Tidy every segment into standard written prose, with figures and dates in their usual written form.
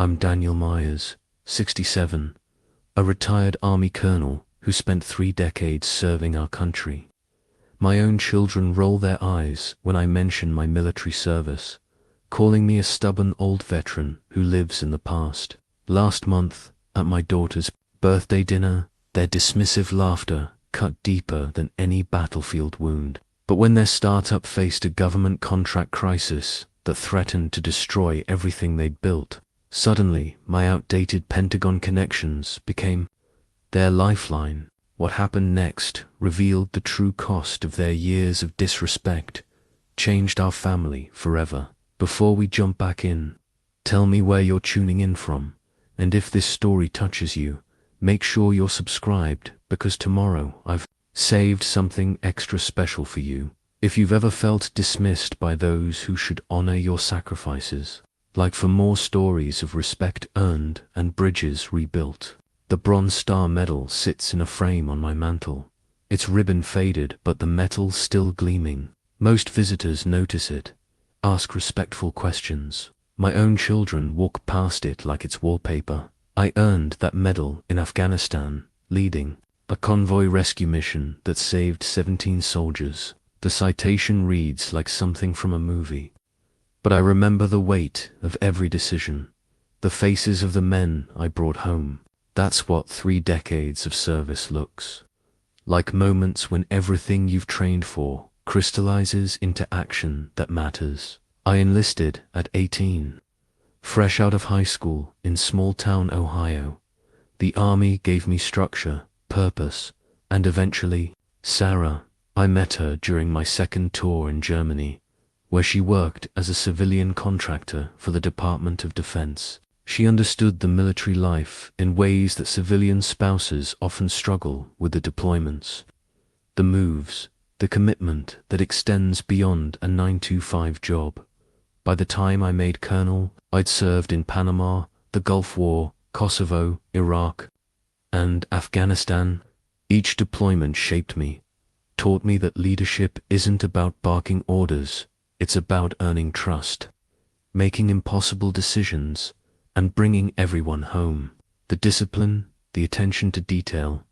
I'm Daniel Myers, 67, a retired Army colonel who spent 3 decades serving our country. My own children roll their eyes when I mention my military service, calling me a stubborn old veteran who lives in the past. Last month, at my daughter's birthday dinner, their dismissive laughter cut deeper than any battlefield wound. But when their startup faced a government contract crisis that threatened to destroy everything they'd built, suddenly my outdated Pentagon connections became their lifeline. What happened next revealed the true cost of their years of disrespect, changed our family forever. Before we jump back in, tell me where you're tuning in from, and if this story touches you, make sure you're subscribed, because tomorrow I've saved something extra special for you. If you've ever felt dismissed by those who should honor your sacrifices, like for more stories of respect earned and bridges rebuilt. The Bronze Star Medal sits in a frame on my mantle. Its ribbon faded, but the metal still gleaming. Most visitors notice it, ask respectful questions. My own children walk past it like it's wallpaper. I earned that medal in Afghanistan, leading a convoy rescue mission that saved 17 soldiers. The citation reads like something from a movie. But I remember the weight of every decision, the faces of the men I brought home. That's what 3 decades of service looks like, moments when everything you've trained for crystallizes into action that matters. I enlisted at 18, fresh out of high school in small-town Ohio. The Army gave me structure, purpose, and eventually, Sarah. I met her during my second tour in Germany, where she worked as a civilian contractor for the Department of Defense. She understood the military life in ways that civilian spouses often struggle with. The deployments, the moves, the commitment that extends beyond a 9-to-5 job. By the time I made colonel, I'd served in Panama, the Gulf War, Kosovo, Iraq, and Afghanistan. Each deployment shaped me, taught me that leadership isn't about barking orders, it's about earning trust, making impossible decisions, and bringing everyone home. The discipline, the attention to detail,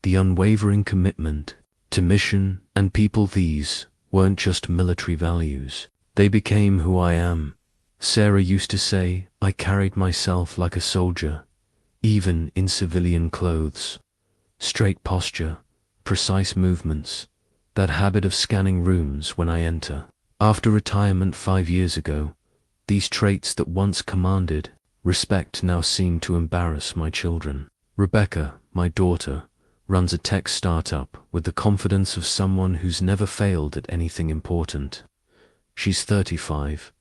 the unwavering commitment to mission and people, these weren't just military values. They became who I am. Sarah used to say, I carried myself like a soldier, even in civilian clothes. Straight posture, precise movements, that habit of scanning rooms when I enter. After retirement 5 years ago, these traits that once commanded respect now seem to embarrass my children. Rebecca, my daughter, runs a tech startup with the confidence of someone who's never failed at anything important. She's 35,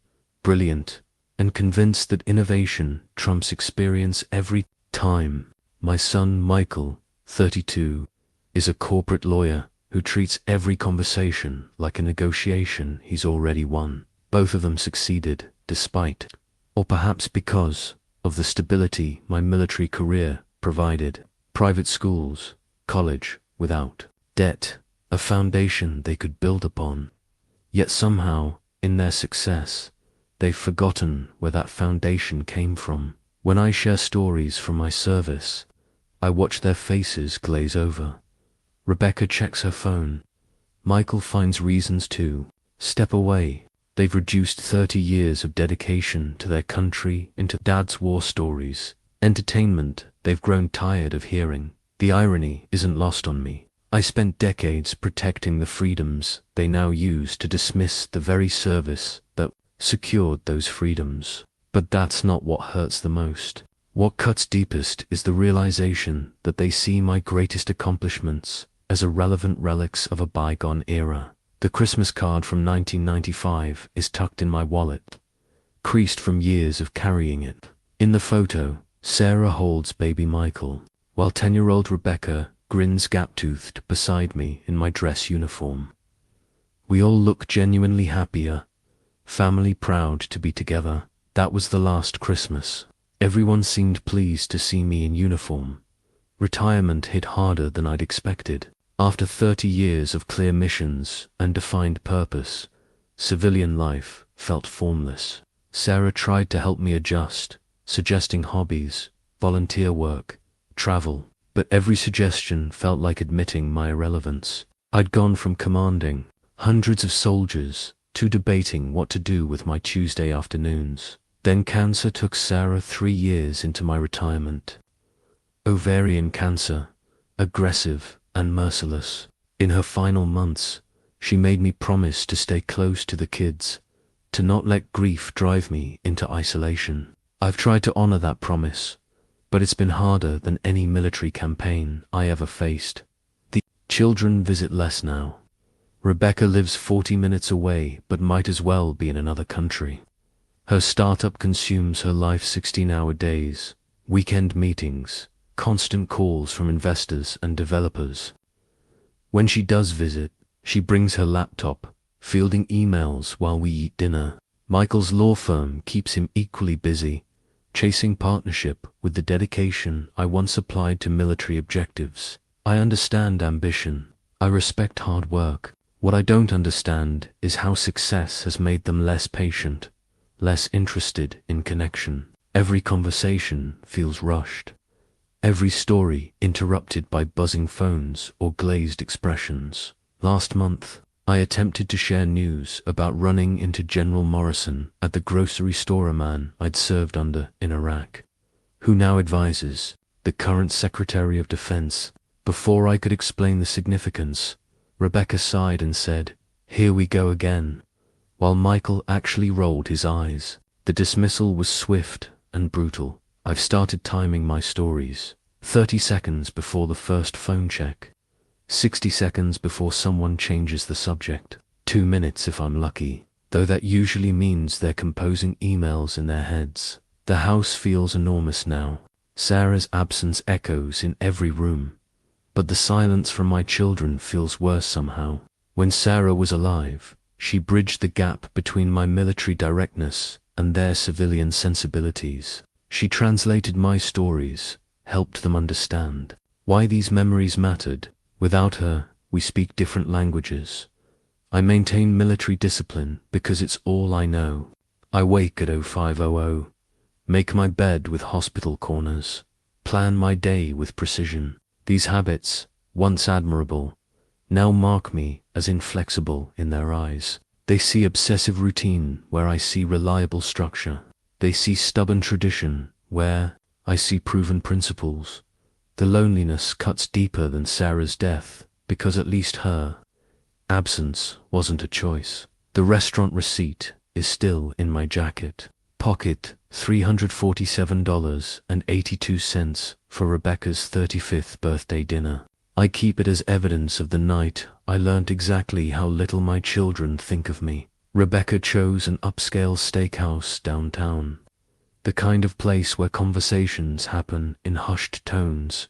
brilliant, and convinced that innovation trumps experience every time. My son Michael, 32, is a corporate lawyer who treats every conversation like a negotiation he's already won. Both of them succeeded despite, or perhaps because, of the stability my military career provided. Private schools, college, without debt, a foundation they could build upon. Yet somehow, in their success, they've forgotten where that foundation came from. When I share stories from my service, I watch their faces glaze over. Rebecca checks her phone. Michael finds reasons to step away. They've reduced 30 years of dedication to their country into dad's war stories, entertainment they've grown tired of hearing. The irony isn't lost on me. I spent decades protecting the freedoms they now use to dismiss the very service that secured those freedoms. But that's not what hurts the most. What cuts deepest is the realization that they see my greatest accomplishments as irrelevant relics of a bygone era. The Christmas card from 1995 is tucked in my wallet, creased from years of carrying it. In the photo, Sarah holds baby Michael, while 10-year-old Rebecca grins gap-toothed beside me in my dress uniform. We all look genuinely happier, family proud to be together. That was the last Christmas. Everyone seemed pleased to see me in uniform. Retirement hit harder than I'd expected. After 30 years of clear missions and defined purpose, civilian life felt formless. Sarah tried to help me adjust, suggesting hobbies, volunteer work, travel, but every suggestion felt like admitting my irrelevance. I'd gone from commanding hundreds of soldiers to debating what to do with my Tuesday afternoons. Then cancer took Sarah 3 years into my retirement. Ovarian cancer, aggressive and merciless. In her final months, she made me promise to stay close to the kids, to not let grief drive me into isolation. I've tried to honor that promise, but it's been harder than any military campaign I ever faced. The children visit less now. Rebecca lives 40 minutes away but might as well be in another country. Her startup consumes her life 16-hour days, weekend meetings, constant calls from investors and developers. When she does visit, she brings her laptop, fielding emails while we eat dinner. Michael's law firm keeps him equally busy, chasing partnership with the dedication I once applied to military objectives. I understand ambition. I respect hard work. What I don't understand is how success has made them less patient, less interested in connection. Every conversation feels rushed. Every story interrupted by buzzing phones or glazed expressions. Last month, I attempted to share news about running into General Morrison at the grocery store, a man I'd served under in Iraq, who now advises the current Secretary of Defense. Before I could explain the significance, Rebecca sighed and said, "Here we go again," while Michael actually rolled his eyes. The dismissal was swift and brutal. I've started timing my stories. 30 seconds before the first phone check. 60 seconds before someone changes the subject. 2 minutes if I'm lucky, though that usually means they're composing emails in their heads. The house feels enormous now. Sarah's absence echoes in every room, but the silence from my children feels worse somehow. When Sarah was alive, she bridged the gap between my military directness and their civilian sensibilities. She translated my stories, helped them understand why these memories mattered. Without her, we speak different languages. I maintain military discipline because it's all I know. I wake at 0500, make my bed with hospital corners, plan my day with precision. These habits, once admirable, now mark me as inflexible in their eyes. They see obsessive routine where I see reliable structure. They see stubborn tradition where I see proven principles. The loneliness cuts deeper than Sarah's death because at least her absence wasn't a choice. The restaurant receipt is still in my jacket pocket. $347.82 for Rebecca's 35th birthday dinner. I keep it as evidence of the night I learned exactly how little my children think of me. Rebecca chose an upscale steakhouse downtown, the kind of place where conversations happen in hushed tones,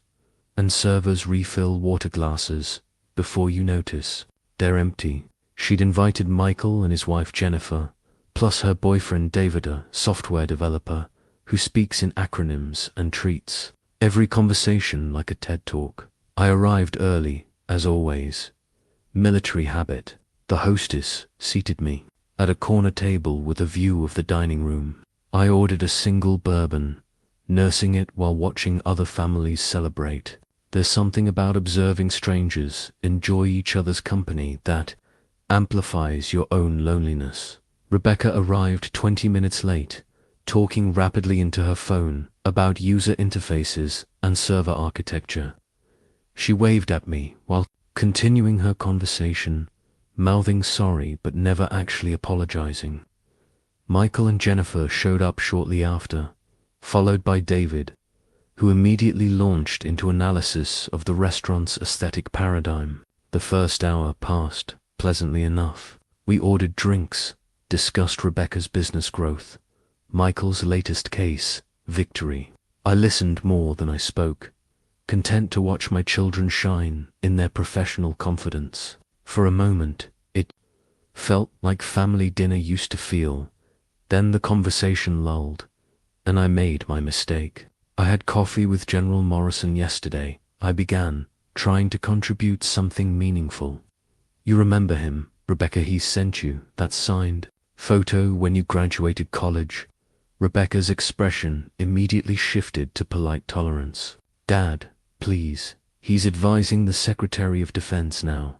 and servers refill water glasses before you notice they're empty. She'd invited Michael and his wife Jennifer, plus her boyfriend David, a software developer who speaks in acronyms and treats every conversation like a TED Talk. I arrived early, as always. Military habit. The hostess seated me at a corner table with a view of the dining room. I ordered a single bourbon, nursing it while watching other families celebrate. There's something about observing strangers enjoy each other's company that amplifies your own loneliness. Rebecca arrived 20 minutes late, talking rapidly into her phone about user interfaces and server architecture. She waved at me while continuing her conversation, mouthing sorry but never actually apologizing. Michael and Jennifer showed up shortly after, followed by David, who immediately launched into analysis of the restaurant's aesthetic paradigm. The first hour passed pleasantly enough. We ordered drinks, discussed Rebecca's business growth, Michael's latest case, victory. I listened more than I spoke, content to watch my children shine in their professional confidence. For a moment, it felt like family dinner used to feel. Then the conversation lulled, and I made my mistake. I had coffee with General Morrison yesterday. I began, trying to contribute something meaningful. "You remember him, Rebecca? He sent you that signed photo when you graduated college, Rebecca's expression immediately shifted to polite tolerance. Dad, please, he's advising the Secretary of Defense now,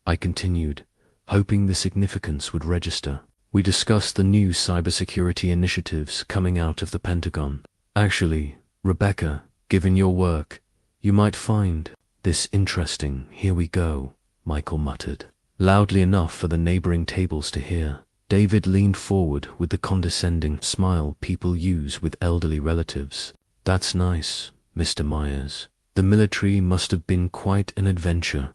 I continued, hoping the significance would register. We discussed the new cybersecurity initiatives coming out of the Pentagon. Actually, Rebecca, given your work, you might find this interesting. Here we go, Michael muttered, loudly enough for the neighboring tables to hear. David leaned forward with the condescending smile people use with elderly relatives. That's nice, Mr. Myers. The military must have been quite an adventure.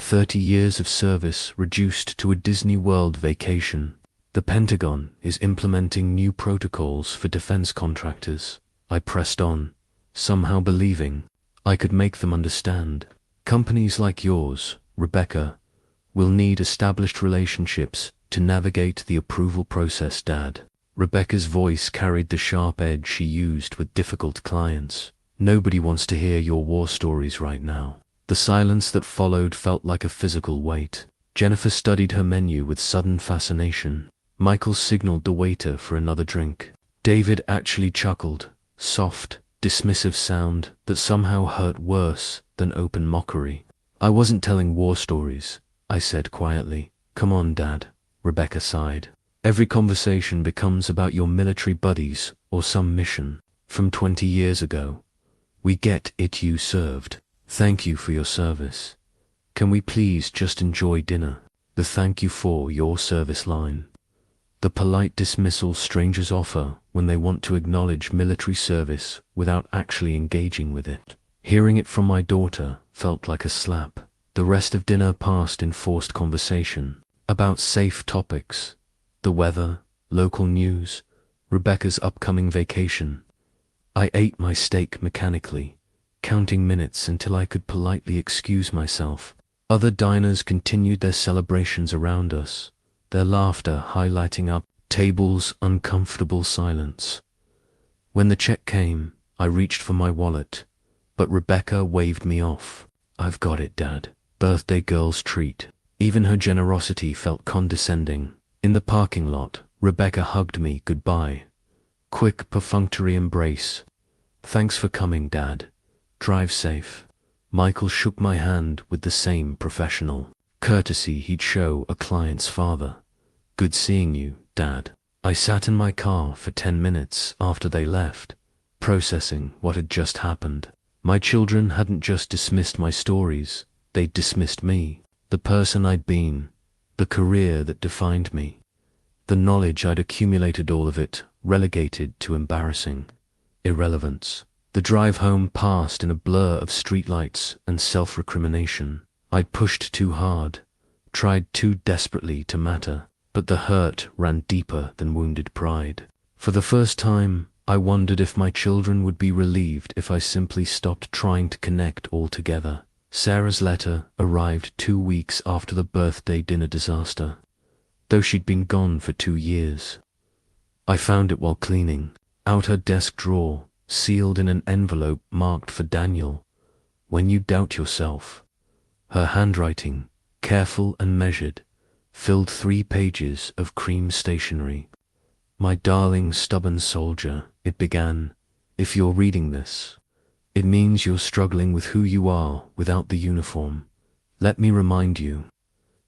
30 years of service reduced to a Disney World vacation. The Pentagon is implementing new protocols for defense contractors. I pressed on, somehow believing I could make them understand. Companies like yours, Rebecca, will need established relationships to navigate the approval process, Dad. Rebecca's voice carried the sharp edge she used with difficult clients. Nobody wants to hear your war stories right now. The silence that followed felt like a physical weight. Jennifer studied her menu with sudden fascination. Michael signaled the waiter for another drink. David actually chuckled, soft, dismissive sound that somehow hurt worse than open mockery. I wasn't telling war stories, I said quietly. Come on, Dad, Rebecca sighed. Every conversation becomes about your military buddies or some mission from 20 years ago. We get it, you served. Thank you for your service. Can we please just enjoy dinner? The thank you for your service line. The polite dismissal strangers offer when they want to acknowledge military service without actually engaging with it. Hearing it from my daughter felt like a slap. The rest of dinner passed in forced conversation about safe topics, the weather, local news, Rebecca's upcoming vacation. I ate my steak mechanically, counting minutes until I could politely excuse myself. Other diners continued their celebrations around us, their laughter highlighting our table's uncomfortable silence. When the check came, I reached for my wallet, but Rebecca waved me off. I've got it, Dad. Birthday girl's treat. Even her generosity felt condescending. In the parking lot, Rebecca hugged me goodbye. Quick, perfunctory embrace. Thanks for coming, Dad. Drive safe. Michael shook my hand with the same professional courtesy he'd show a client's father. Good seeing you, Dad. I sat in my car for 10 minutes after they left, processing what had just happened. My children hadn't just dismissed my stories, they'd dismissed me, the person I'd been, the career that defined me. The knowledge I'd accumulated, all of it, relegated to embarrassing irrelevance. The drive home passed in a blur of streetlights and self-recrimination. I'd pushed too hard, tried too desperately to matter, but the hurt ran deeper than wounded pride. For the first time, I wondered if my children would be relieved if I simply stopped trying to connect altogether. Sarah's letter arrived 2 weeks after the birthday dinner disaster, though she'd been gone for 2 years. I found it while cleaning out her desk drawer, sealed in an envelope marked for Daniel. When you doubt yourself. Her handwriting, careful and measured, filled 3 pages of cream stationery. My darling stubborn soldier, it began, if you're reading this, it means you're struggling with who you are without the uniform. Let me remind you.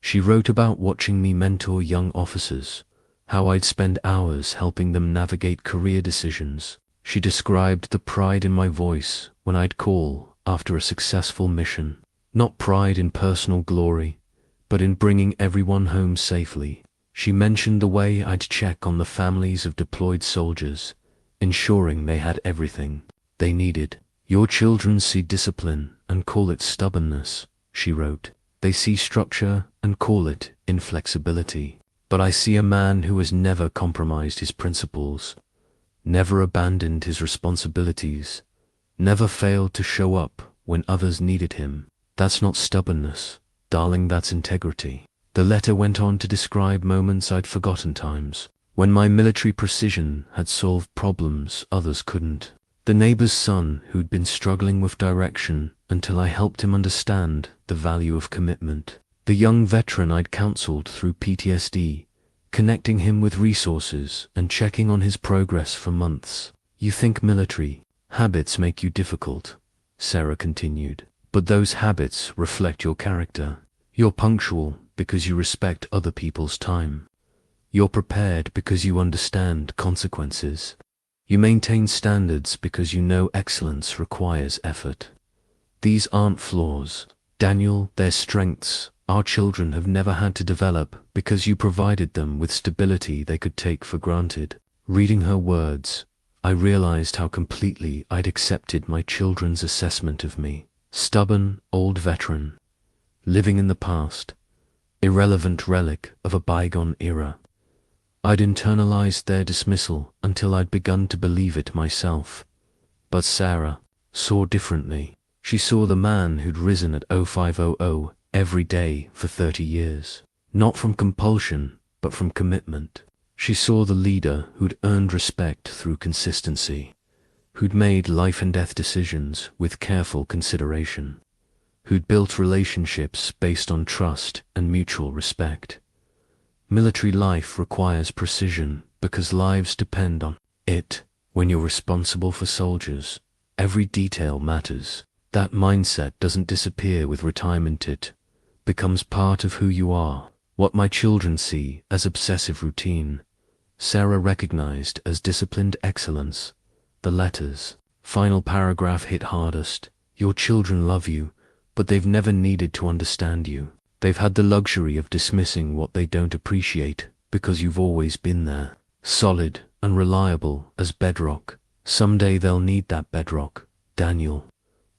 She wrote about watching me mentor young officers, how I'd spend hours helping them navigate career decisions. She described the pride in my voice when I'd call after a successful mission. Not pride in personal glory, but in bringing everyone home safely. She mentioned the way I'd check on the families of deployed soldiers, ensuring they had everything they needed. Your children see discipline and call it stubbornness, she wrote. They see structure and call it inflexibility. But I see a man who has never compromised his principles, never abandoned his responsibilities, never failed to show up when others needed him. That's not stubbornness, darling, that's integrity. The letter went on to describe moments I'd forgotten, times when my military precision had solved problems others couldn't. The neighbor's son who'd been struggling with direction until I helped him understand the value of commitment. The young veteran I'd counseled through PTSD, connecting him with resources and checking on his progress for months. You think military habits make you difficult, Sarah continued, but those habits reflect your character. You're punctual because you respect other people's time. You're prepared because you understand consequences. You maintain standards because you know excellence requires effort. These aren't flaws, Daniel, they're strengths our children have never had to develop because you provided them with stability they could take for granted. Reading her words, I realized how completely I'd accepted my children's assessment of me. Stubborn, old veteran, living in the past, irrelevant relic of a bygone era. I'd internalized their dismissal until I'd begun to believe it myself. But Sarah saw differently. She saw the man who'd risen at 0500 every day for 30 years. Not from compulsion, but from commitment. She saw the leader who'd earned respect through consistency, who'd made life and death decisions with careful consideration, who'd built relationships based on trust and mutual respect. Military life requires precision because lives depend on it. When you're responsible for soldiers, every detail matters. That mindset doesn't disappear with retirement. It becomes part of who you are. What my children see as obsessive routine, Sarah recognized as disciplined excellence. The letters, final paragraph hit hardest. Your children love you, but they've never needed to understand you. They've had the luxury of dismissing what they don't appreciate because you've always been there, solid and reliable as bedrock. Someday they'll need that bedrock, Daniel.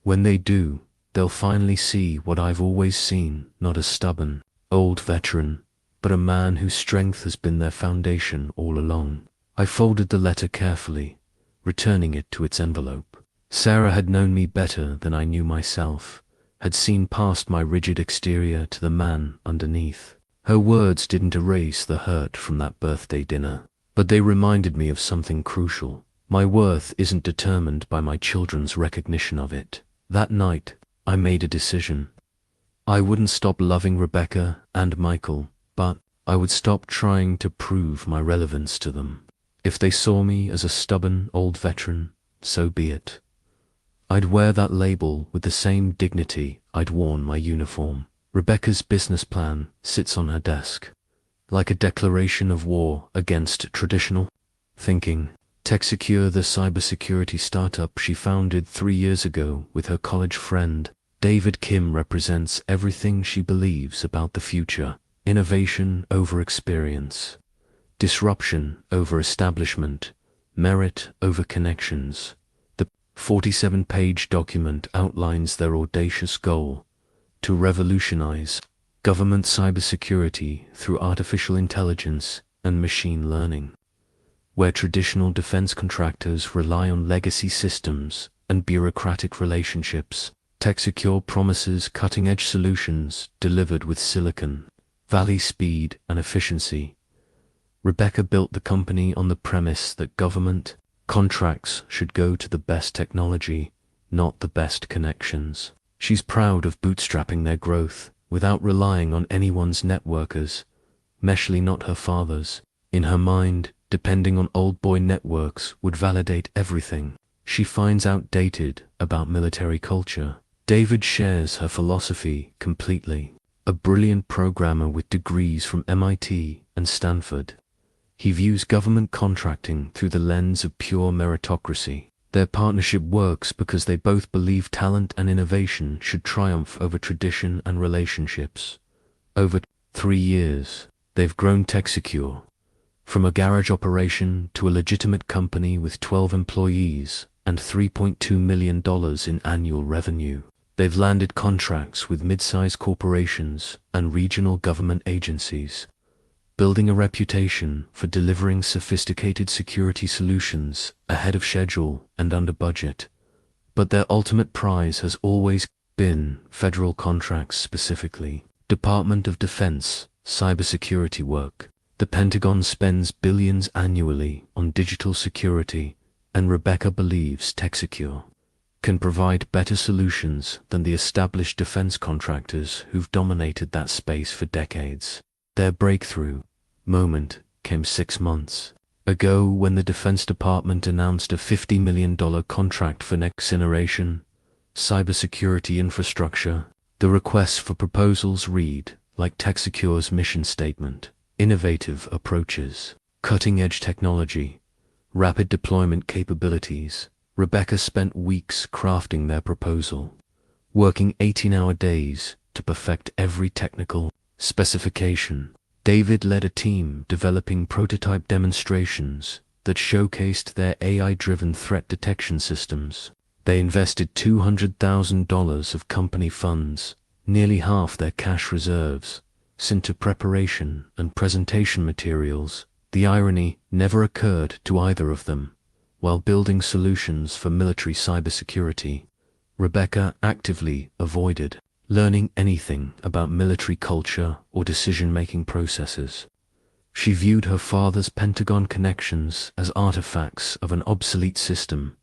When they do, they'll finally see what I've always seen, not a stubborn, old veteran, but a man whose strength has been their foundation all along. I folded the letter carefully, returning it to its envelope. Sarah had known me better than I knew myself, had seen past my rigid exterior to the man underneath. Her words didn't erase the hurt from that birthday dinner, but they reminded me of something crucial. My worth isn't determined by my children's recognition of it. That night, I made a decision. I wouldn't stop loving Rebecca and Michael, but I would stop trying to prove my relevance to them. If they saw me as a stubborn old veteran, so be it. I'd wear that label with the same dignity I'd worn my uniform. Rebecca's business plan sits on her desk, like a declaration of war against traditional thinking. TechSecure, the cybersecurity startup she founded 3 years ago with her college friend, David Kim, represents everything she believes about the future. Innovation over experience, disruption over establishment, merit over connections. The 47-page document outlines their audacious goal to revolutionize government cybersecurity through artificial intelligence and machine learning. Where traditional defense contractors rely on legacy systems and bureaucratic relationships, TechSecure promises cutting-edge solutions delivered with Silicon Valley speed and efficiency. Rebecca built the company on the premise that government contracts should go to the best technology, not the best connections. She's proud of bootstrapping their growth without relying on anyone's networkers, especially not her father's. In her mind, depending on old boy networks would validate everything she finds outdated about military culture. David shares her philosophy completely. A brilliant programmer with degrees from MIT and Stanford, he views government contracting through the lens of pure meritocracy. Their partnership works because they both believe talent and innovation should triumph over tradition and relationships. Over 3 years, they've grown TechSecure from a garage operation to a legitimate company with 12 employees and $3.2 million in annual revenue. They've landed contracts with mid-sized corporations and regional government agencies, building a reputation for delivering sophisticated security solutions ahead of schedule and under budget. But their ultimate prize has always been federal contracts, specifically Department of Defense cybersecurity work. The Pentagon spends billions annually on digital security, and Rebecca believes TechSecure can provide better solutions than the established defense contractors who've dominated that space for decades. Their breakthrough, moment came 6 months ago when the Defense Department announced a $50 million contract for next generation cybersecurity infrastructure. The requests for proposals read like TechSecure's mission statement: innovative approaches, cutting-edge technology, rapid deployment capabilities. Rebecca spent weeks crafting their proposal, working 18-hour days to perfect every technical specification. David led a team developing prototype demonstrations that showcased their AI-driven threat detection systems. They invested $200,000 of company funds, nearly half their cash reserves, into preparation and presentation materials. The irony never occurred to either of them. While building solutions for military cybersecurity, Rebecca actively avoided learning anything about military culture or decision-making processes. She viewed her father's Pentagon connections as artifacts of an obsolete system,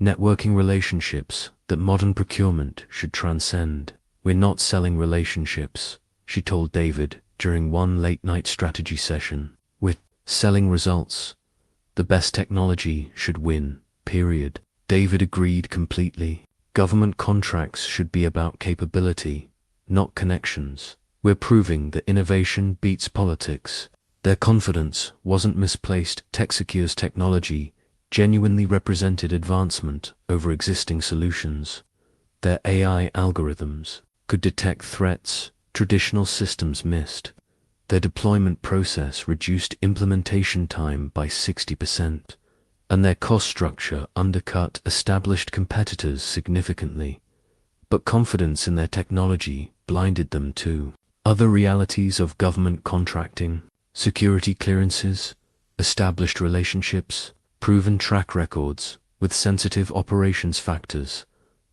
networking relationships that modern procurement should transcend. "We're not selling relationships," she told David during one late-night strategy session. "We're selling results. The best technology should win, period." David agreed completely. Government contracts should be about capability, not connections. "We're proving that innovation beats politics." Their confidence wasn't misplaced. TechSecure's technology genuinely represented advancement over existing solutions. Their AI algorithms could detect threats traditional systems missed. Their deployment process reduced implementation time by 60%. And their cost structure undercut established competitors significantly. But confidence in their technology blinded them to other realities of government contracting: security clearances, established relationships, proven track records, with sensitive operations factors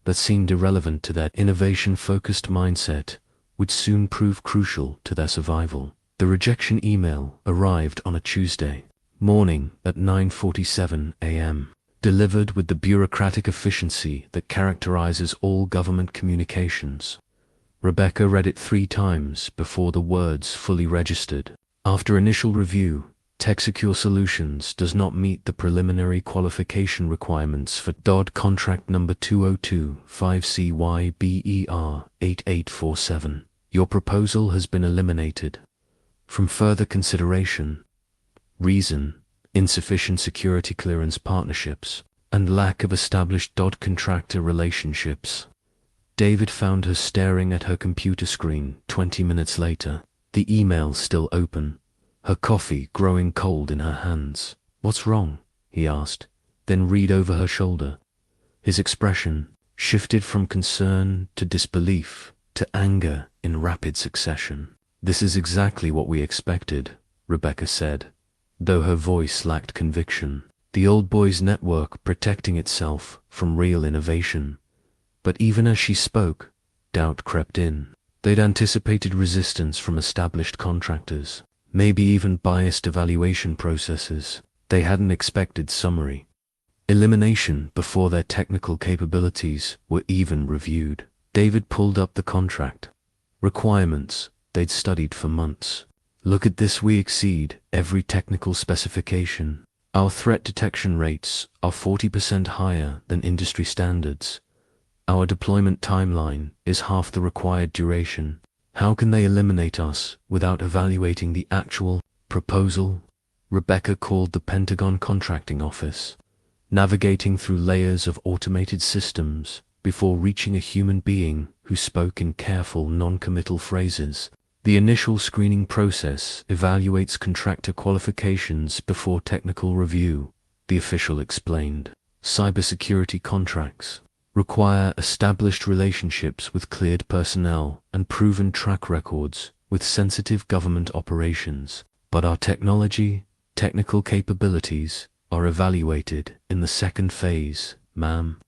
that seemed irrelevant to their innovation-focused mindset would soon prove crucial to their survival. The rejection email arrived on a Tuesday morning at 9:47 a.m., delivered with the bureaucratic efficiency that characterizes all government communications. Rebecca read it 3 times before the words fully registered. After initial review, TechSecure Solutions does not meet the preliminary qualification requirements for DoD contract number 2025CYBER8847. Your proposal has been eliminated from further consideration. Reason: insufficient security clearance partnerships and lack of established DoD contractor relationships. David found her staring at her computer screen 20 minutes later, the email still open, her coffee growing cold in her hands. "What's wrong?" he asked, then read over her shoulder. His expression shifted from concern to disbelief to anger in rapid succession. "This is exactly what we expected," Rebecca said, though her voice lacked conviction. The old boys' network protecting itself from real innovation. But even as she spoke, doubt crept in. They'd anticipated resistance from established contractors, maybe even biased evaluation processes. They hadn't expected summary elimination before their technical capabilities were even reviewed. David pulled up the contract requirements they'd studied for months. "Look at this. We exceed every technical specification. Our threat detection rates are 40% higher than industry standards. Our deployment timeline is half the required duration. How can they eliminate us without evaluating the actual proposal?" Rebecca called the Pentagon contracting office, navigating through layers of automated systems before reaching a human being who spoke in careful, non-committal phrases. "The initial screening process evaluates contractor qualifications before technical review," the official explained. "Cybersecurity contracts require established relationships with cleared personnel and proven track records with sensitive government operations. But our technical capabilities are evaluated in the second phase, ma'am.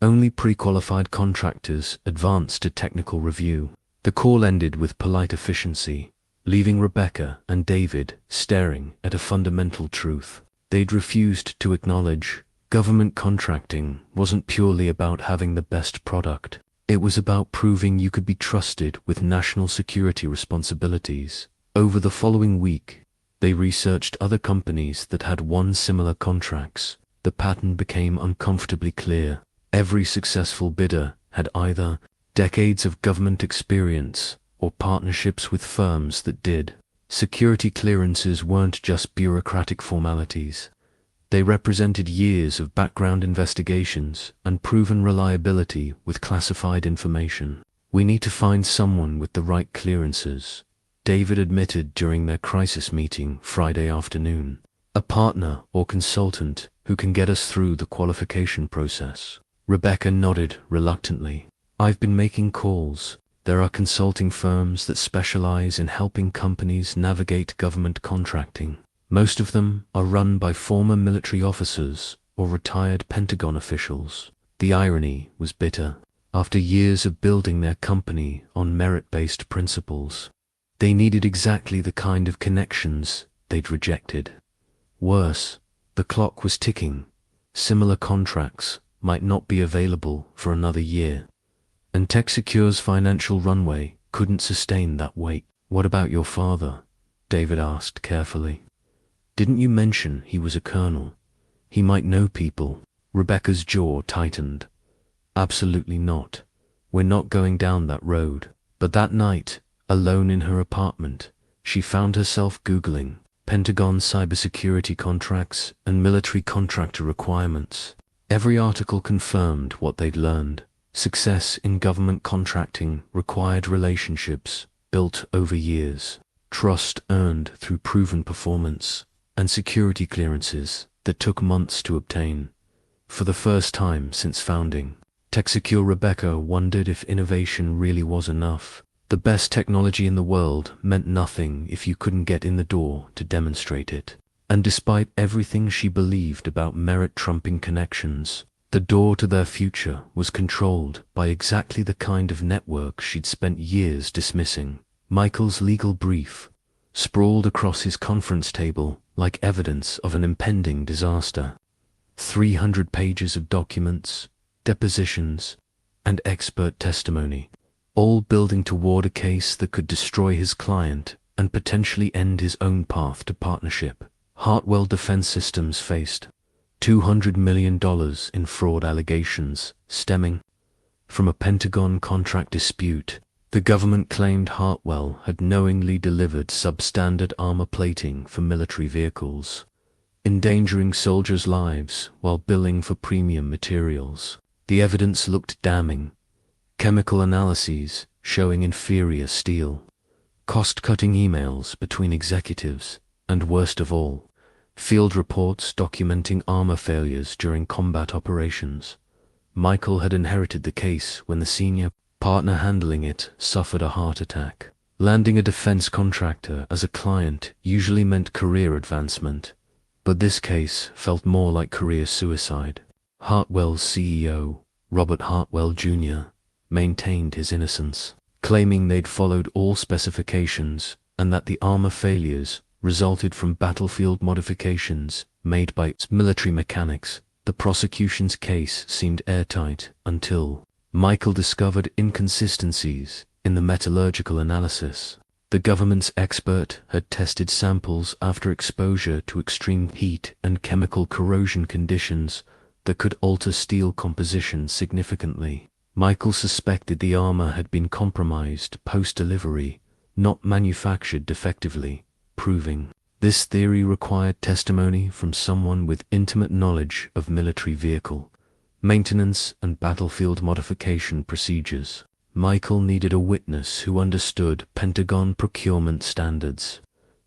Only pre-qualified contractors advance to technical review." The call ended with polite efficiency, leaving Rebecca and David staring at a fundamental truth they'd refused to acknowledge. Government contracting wasn't purely about having the best product. It was about proving you could be trusted with national security responsibilities. Over the following week, They researched other companies that had won similar contracts. The pattern became uncomfortably clear. Every successful bidder had either decades of government experience or partnerships with firms that did. Security clearances weren't just bureaucratic formalities. They represented years of background investigations and proven reliability with classified information. "We need to find someone with the right clearances," David admitted during their crisis meeting Friday afternoon. "A partner or consultant who can get us through the qualification process." Rebecca nodded reluctantly. "I've been making calls. There are consulting firms that specialize in helping companies navigate government contracting. Most of them are run by former military officers or retired Pentagon officials." The irony was bitter. After years of building their company on merit-based principles, they needed exactly the kind of connections they'd rejected. Worse, the clock was ticking. Similar contracts might not be available for another year, and TechSecure's financial runway couldn't sustain that weight. "What about your father?" David asked carefully. "Didn't you mention he was a colonel? He might know people." Rebecca's jaw tightened. "Absolutely not. We're not going down that road." But that night, alone in her apartment, she found herself Googling Pentagon cybersecurity contracts and military contractor requirements. Every article confirmed what they'd learned. Success in government contracting required relationships built over years, trust earned through proven performance, and security clearances that took months to obtain. For the first time since founding TechSecure, Rebecca wondered if innovation really was enough. The best technology in the world meant nothing if you couldn't get in the door to demonstrate it. And despite everything she believed about merit-trumping connections, the door to their future was controlled by exactly the kind of network she'd spent years dismissing. Michael's legal brief sprawled across his conference table like evidence of an impending disaster. 300 pages of documents, depositions, and expert testimony, all building toward a case that could destroy his client and potentially end his own path to partnership. Hartwell Defense Systems faced $200 million in fraud allegations stemming from a Pentagon contract dispute. The government claimed Hartwell had knowingly delivered substandard armor plating for military vehicles, endangering soldiers' lives while billing for premium materials. The evidence looked damning. Chemical analyses showing inferior steel, cost-cutting emails between executives, and worst of all, field reports documenting armor failures during combat operations. Michael had inherited the case when the senior partner handling it suffered a heart attack. Landing a defense contractor as a client usually meant career advancement, but this case felt more like career suicide. Hartwell's CEO, Robert Hartwell Jr., maintained his innocence, claiming they'd followed all specifications and that the armor failures resulted from battlefield modifications made by its military mechanics. The prosecution's case seemed airtight until Michael discovered inconsistencies in the metallurgical analysis. The government's expert had tested samples after exposure to extreme heat and chemical corrosion conditions that could alter steel composition significantly. Michael suspected the armor had been compromised post-delivery, not manufactured defectively, proving this theory required testimony from someone with intimate knowledge of military vehicle maintenance and battlefield modification procedures. Michael needed a witness who understood Pentagon procurement standards,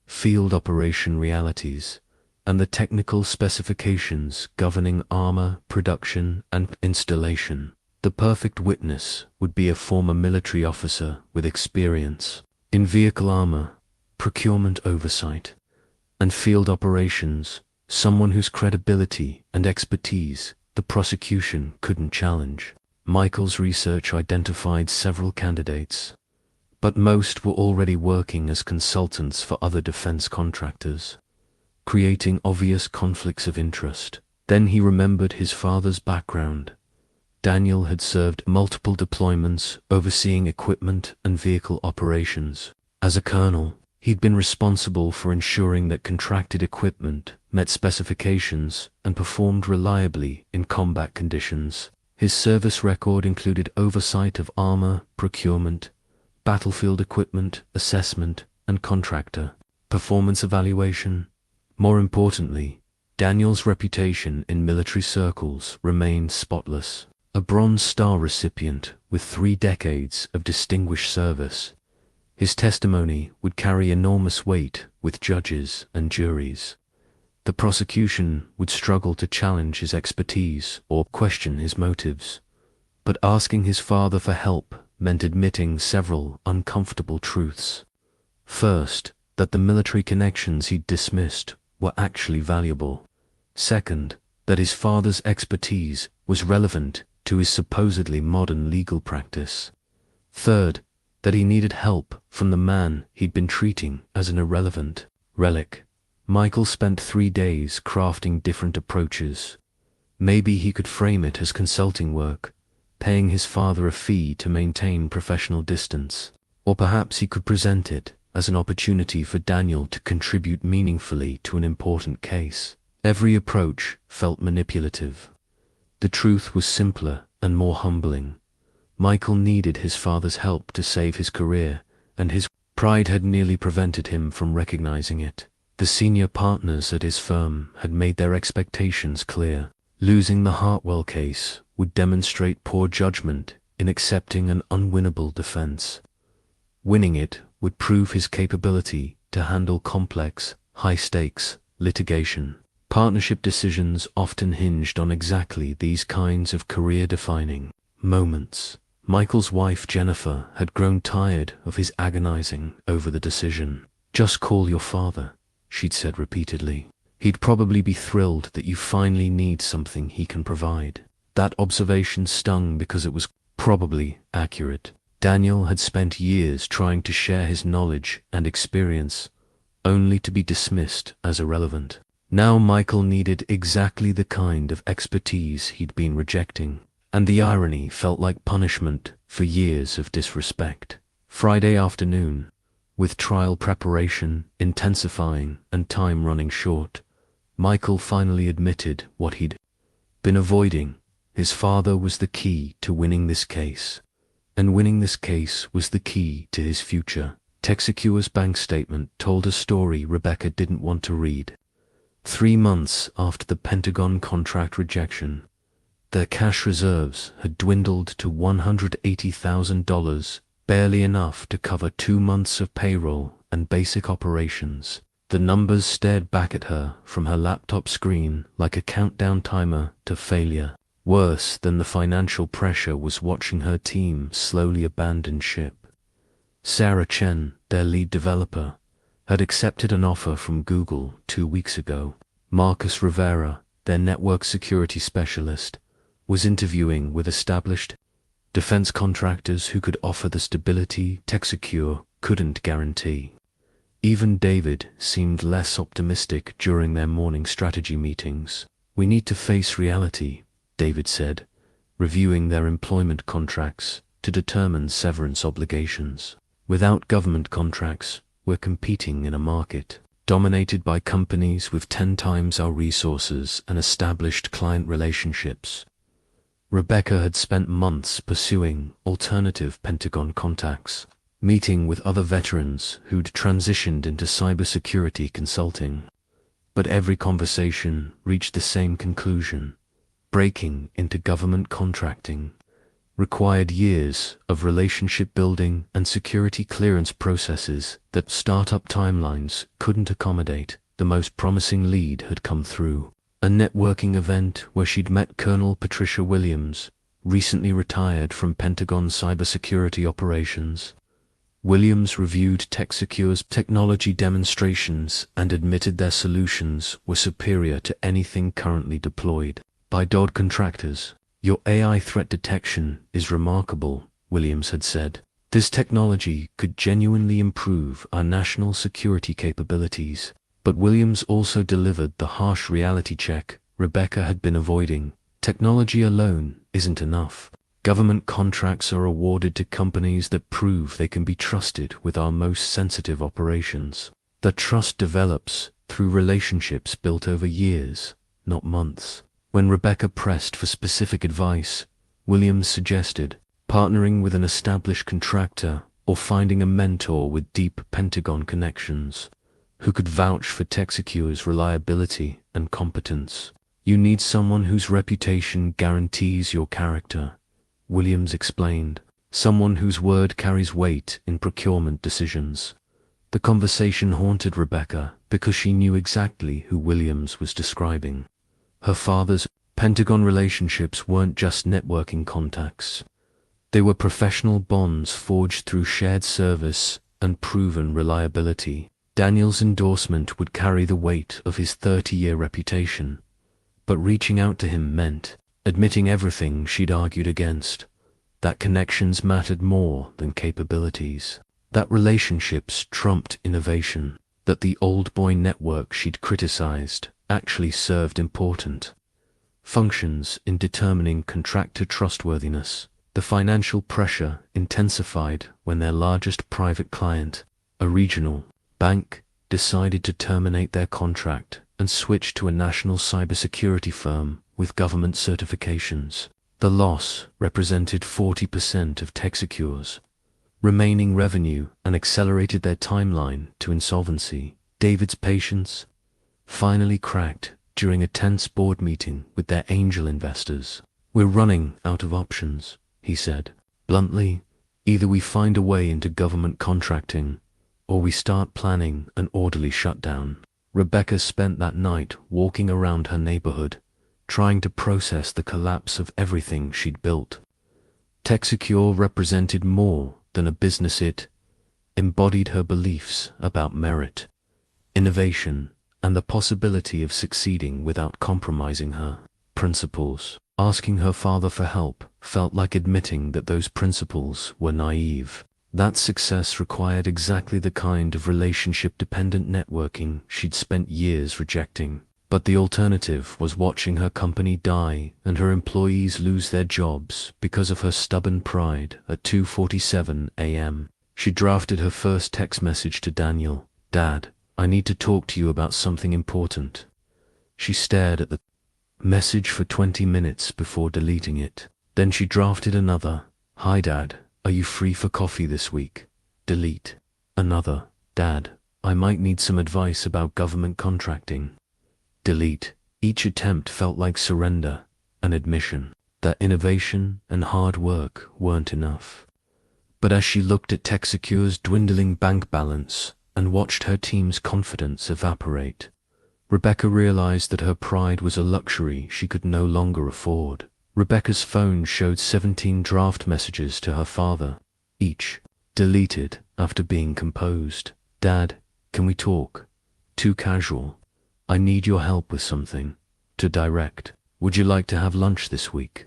field operation realities, and the technical specifications governing armor production and installation. The perfect witness would be a former military officer with experience in vehicle armor, procurement oversight, and field operations, someone whose credibility and expertise the prosecution couldn't challenge. Michael's research identified several candidates, but most were already working as consultants for other defense contractors, creating obvious conflicts of interest. Then he remembered his father's background. Daniel had served multiple deployments overseeing equipment and vehicle operations. As a colonel, He'd been responsible for ensuring that contracted equipment met specifications and performed reliably in combat conditions. His service record included oversight of armor, procurement, battlefield equipment, assessment, and contractor performance evaluation. More importantly, Daniel's reputation in military circles remained spotless. A Bronze Star recipient with 3 decades of distinguished service, his testimony would carry enormous weight with judges and juries. The prosecution would struggle to challenge his expertise or question his motives, but asking his father for help meant admitting several uncomfortable truths. First, that the military connections he'd dismissed were actually valuable. Second, that his father's expertise was relevant to his supposedly modern legal practice. Third, that he needed help from the man he'd been treating as an irrelevant relic. Michael spent 3 days crafting different approaches. Maybe he could frame it as consulting work, paying his father a fee to maintain professional distance. Or perhaps he could present it as an opportunity for Daniel to contribute meaningfully to an important case. Every approach felt manipulative. The truth was simpler and more humbling. Michael needed his father's help to save his career, and his pride had nearly prevented him from recognizing it. The senior partners at his firm had made their expectations clear. Losing the Hartwell case would demonstrate poor judgment in accepting an unwinnable defense. Winning it would prove his capability to handle complex, high-stakes litigation. Partnership decisions often hinged on exactly these kinds of career-defining moments. Michael's wife Jennifer had grown tired of his agonizing over the decision. "Just call your father," she'd said repeatedly. "He'd probably be thrilled that you finally need something he can provide." That observation stung because it was probably accurate. Daniel had spent years trying to share his knowledge and experience, only to be dismissed as irrelevant. Now Michael needed exactly the kind of expertise he'd been rejecting, and the irony felt like punishment for years of disrespect. Friday afternoon, with trial preparation intensifying and time running short, Michael finally admitted what he'd been avoiding. His father was the key to winning this case, and winning this case was the key to his future. Texacure's bank statement told a story Rebecca didn't want to read. 3 months after the Pentagon contract rejection, their cash reserves had dwindled to $180,000, barely enough to cover 2 months of payroll and basic operations. The numbers stared back at her from her laptop screen like a countdown timer to failure. Worse than the financial pressure was watching her team slowly abandon ship. Sarah Chen, their lead developer, had accepted an offer from Google 2 weeks ago. Marcus Rivera, their network security specialist, was interviewing with established defense contractors who could offer the stability Texacure couldn't guarantee. Even David seemed less optimistic during their morning strategy meetings. "We need to face reality," David said, reviewing their employment contracts to determine severance obligations. "Without government contracts, we're competing in a market dominated by companies with 10 times our resources and established client relationships." Rebecca had spent months pursuing alternative Pentagon contacts, meeting with other veterans who'd transitioned into cybersecurity consulting. But every conversation reached the same conclusion: breaking into government contracting required years of relationship building and security clearance processes that startup timelines couldn't accommodate. The most promising lead had come through a networking event where she'd met Colonel Patricia Williams, recently retired from Pentagon cybersecurity operations. Williams reviewed Texacure's technology demonstrations and admitted their solutions were superior to anything currently deployed by DoD contractors. "Your AI threat detection is remarkable," Williams had said. "This technology could genuinely improve our national security capabilities." But Williams also delivered the harsh reality check Rebecca had been avoiding. Technology alone isn't enough. Government contracts are awarded to companies that prove they can be trusted with our most sensitive operations. The trust develops through relationships built over years, not months. When Rebecca pressed for specific advice, Williams suggested partnering with an established contractor or finding a mentor with deep Pentagon connections who could vouch for TechSecure's reliability and competence. You need someone whose reputation guarantees your character, Williams explained. Someone whose word carries weight in procurement decisions. The conversation haunted Rebecca because she knew exactly who Williams was describing. Her father's Pentagon relationships weren't just networking contacts. They were professional bonds forged through shared service and proven reliability. Daniel's endorsement would carry the weight of his 30-year reputation, but reaching out to him meant admitting everything she'd argued against, that connections mattered more than capabilities, that relationships trumped innovation, that the old boy network she'd criticized actually served important functions in determining contractor trustworthiness. The financial pressure intensified when their largest private client, a regional bank, decided to terminate their contract and switch to a national cybersecurity firm with government certifications. The loss represented 40% of TechSecure's remaining revenue and accelerated their timeline to insolvency. David's patience finally cracked during a tense board meeting with their angel investors. "We're running out of options," he said bluntly. "Either we find a way into government contracting, or we start planning an orderly shutdown." Rebecca spent that night walking around her neighborhood, trying to process the collapse of everything she'd built. TechSecure represented more than a business. It embodied her beliefs about merit, innovation, and the possibility of succeeding without compromising her principles. Asking her father for help felt like admitting that those principles were naive. That success required exactly the kind of relationship-dependent networking she'd spent years rejecting. But the alternative was watching her company die and her employees lose their jobs because of her stubborn pride. At 2:47 a.m., she drafted her first text message to Daniel. "Dad, I need to talk to you about something important." She stared at the message for 20 minutes before deleting it. Then she drafted another. "Hi Dad, are you free for coffee this week?" Delete. Another. "Dad, I might need some advice about government contracting." Delete. Each attempt felt like surrender, an admission that innovation and hard work weren't enough. But as she looked at TechSecure's dwindling bank balance and watched her team's confidence evaporate, Rebecca realized that her pride was a luxury she could no longer afford. Rebecca's phone showed 17 draft messages to her father, each deleted after being composed. "Dad, can we talk?" Too casual. "I need your help with something." Too direct. "Would you like to have lunch this week?"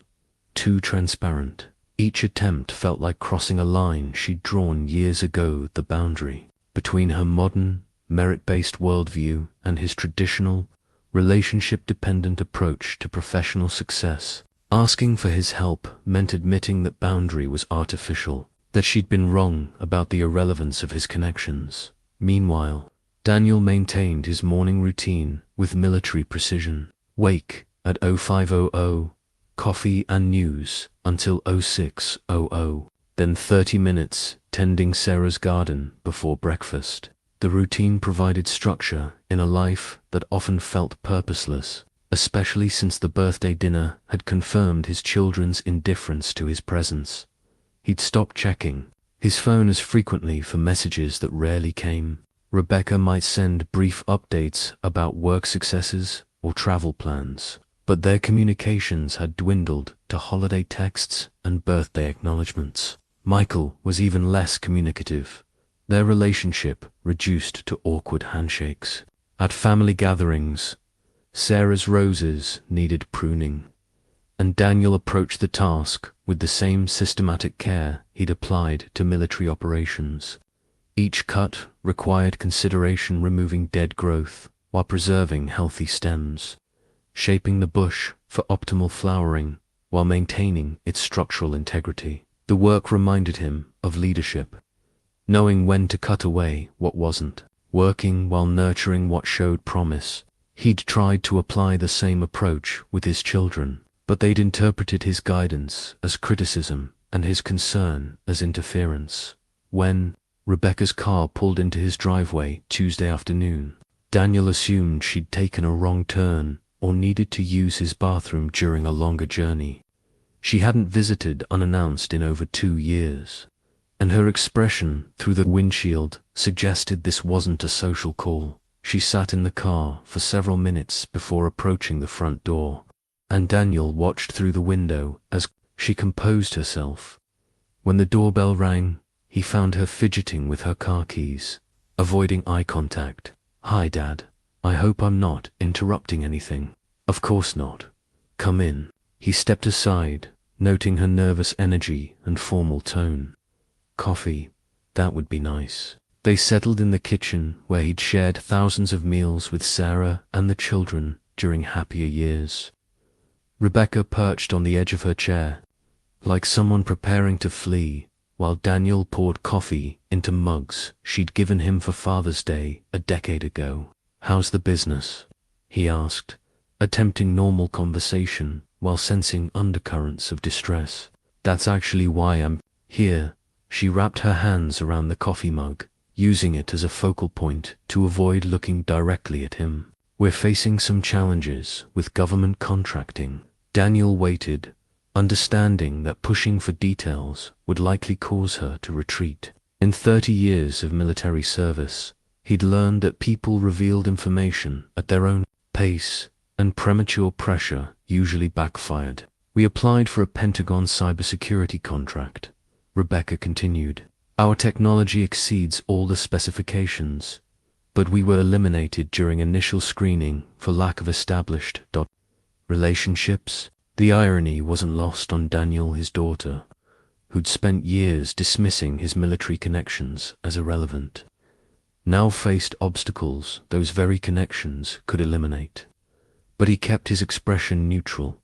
Too transparent. Each attempt felt like crossing a line she'd drawn years ago, the boundary between her modern, merit-based worldview and his traditional, relationship-dependent approach to professional success. Asking for his help meant admitting that boundary was artificial, that she'd been wrong about the irrelevance of his connections. Meanwhile, Daniel maintained his morning routine with military precision. Wake at 0500, coffee and news until 0600, then 30 minutes tending Sarah's garden before breakfast. The routine provided structure in a life that often felt purposeless, especially since the birthday dinner had confirmed his children's indifference to his presence. He'd stopped checking his phone as frequently for messages that rarely came. Rebecca might send brief updates about work successes or travel plans, but their communications had dwindled to holiday texts and birthday acknowledgments. Michael was even less communicative. Their relationship reduced to awkward handshakes. At family gatherings, Sarah's roses needed pruning, and Daniel approached the task with the same systematic care he'd applied to military operations. Each cut required consideration, removing dead growth while preserving healthy stems, shaping the bush for optimal flowering while maintaining its structural integrity. The work reminded him of leadership, knowing when to cut away what wasn't working while nurturing what showed promise. He'd tried to apply the same approach with his children, but they'd interpreted his guidance as criticism and his concern as interference. When Rebecca's car pulled into his driveway Tuesday afternoon, Daniel assumed she'd taken a wrong turn or needed to use his bathroom during a longer journey. She hadn't visited unannounced in over 2 years, and her expression through the windshield suggested this wasn't a social call. She sat in the car for several minutes before approaching the front door, and Daniel watched through the window as she composed herself. When the doorbell rang, he found her fidgeting with her car keys, avoiding eye contact. "Hi, Dad. I hope I'm not interrupting anything." "Of course not. Come in." He stepped aside, noting her nervous energy and formal tone. "Coffee, that would be nice." They settled in the kitchen where he'd shared thousands of meals with Sarah and the children during happier years. Rebecca perched on the edge of her chair, like someone preparing to flee, while Daniel poured coffee into mugs she'd given him for Father's Day a decade ago. "How's the business?" he asked, attempting normal conversation while sensing undercurrents of distress. "That's actually why I'm here." She wrapped her hands around the coffee mug, using it as a focal point to avoid looking directly at him. "We're facing some challenges with government contracting." Daniel waited, understanding that pushing for details would likely cause her to retreat. In 30 years of military service, he'd learned that people revealed information at their own pace, and premature pressure usually backfired. "We applied for a Pentagon cybersecurity contract," Rebecca continued. "Our technology exceeds all the specifications, but we were eliminated during initial screening for lack of established relationships." The irony wasn't lost on Daniel, his daughter, who'd spent years dismissing his military connections as irrelevant, now faced obstacles those very connections could eliminate. But he kept his expression neutral,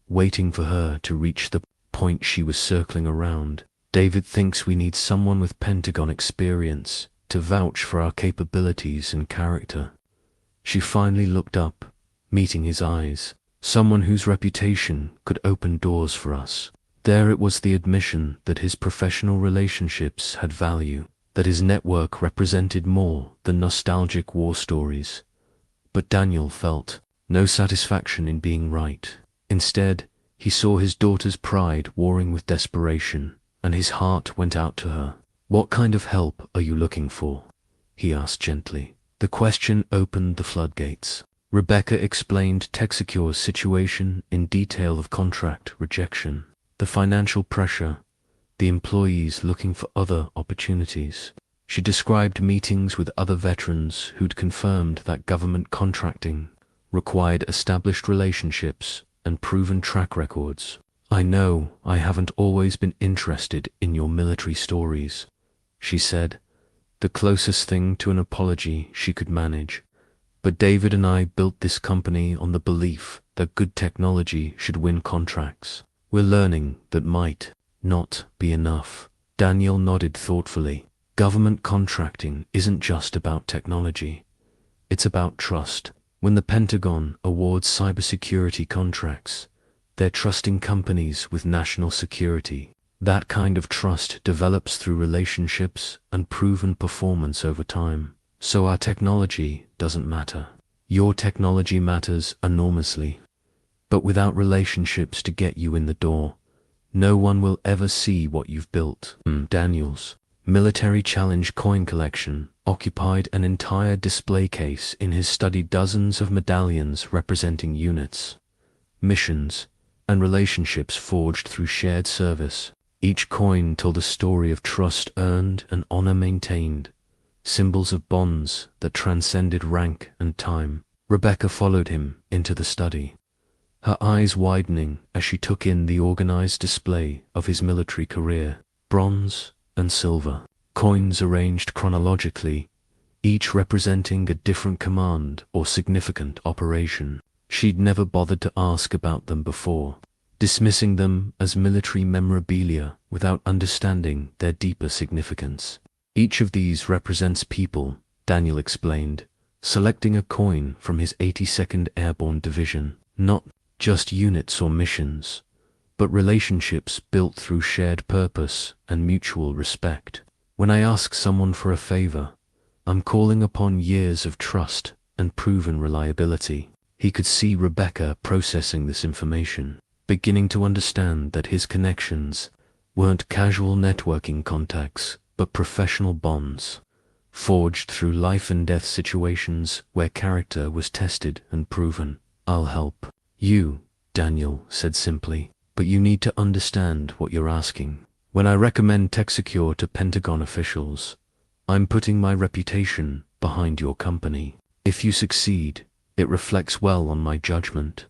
waiting for her to reach the point she was circling around. "David thinks we need someone with Pentagon experience to vouch for our capabilities and character." She finally looked up, meeting his eyes. "Someone whose reputation could open doors for us." There it was, the admission that his professional relationships had value, that his network represented more than nostalgic war stories. But Daniel felt no satisfaction in being right. Instead, he saw his daughter's pride warring with desperation, and his heart went out to her. "What kind of help are you looking for?" he asked gently. The question opened the floodgates. Rebecca explained Texacure's situation in detail, of contract rejection, the financial pressure, the employees looking for other opportunities. She described meetings with other veterans who'd confirmed that government contracting required established relationships and proven track records. "I know I haven't always been interested in your military stories," she said, the closest thing to an apology she could manage. "But David and I built this company on the belief that good technology should win contracts. We're learning that might not be enough." Daniel nodded thoughtfully. "Government contracting isn't just about technology. It's about trust. When the Pentagon awards cybersecurity contracts, they're trusting companies with national security. That kind of trust develops through relationships and proven performance over time. So our technology doesn't matter. Your technology matters enormously. But without relationships to get you in the door, no one will ever see what you've built." Daniel's military challenge coin collection occupied an entire display case in his study, dozens of medallions representing units, missions, and relationships forged through shared service. Each coin told a story of trust earned and honor maintained, symbols of bonds that transcended rank and time. Rebecca followed him into the study, her eyes widening as she took in the organized display of his military career. Bronze and silver coins arranged chronologically, each representing a different command or significant operation. She'd never bothered to ask about them before, dismissing them as military memorabilia without understanding their deeper significance. Each of these represents people, Daniel explained, selecting a coin from his 82nd Airborne Division, not just units or missions, but relationships built through shared purpose and mutual respect. When I ask someone for a favor, I'm calling upon years of trust and proven reliability. He could see Rebecca processing this information, beginning to understand that his connections weren't casual networking contacts, but professional bonds, forged through life and death situations where character was tested and proven. I'll help you, Daniel said simply, but you need to understand what you're asking. When I recommend TechSecure to Pentagon officials, I'm putting my reputation behind your company. If you succeed, it reflects well on my judgment.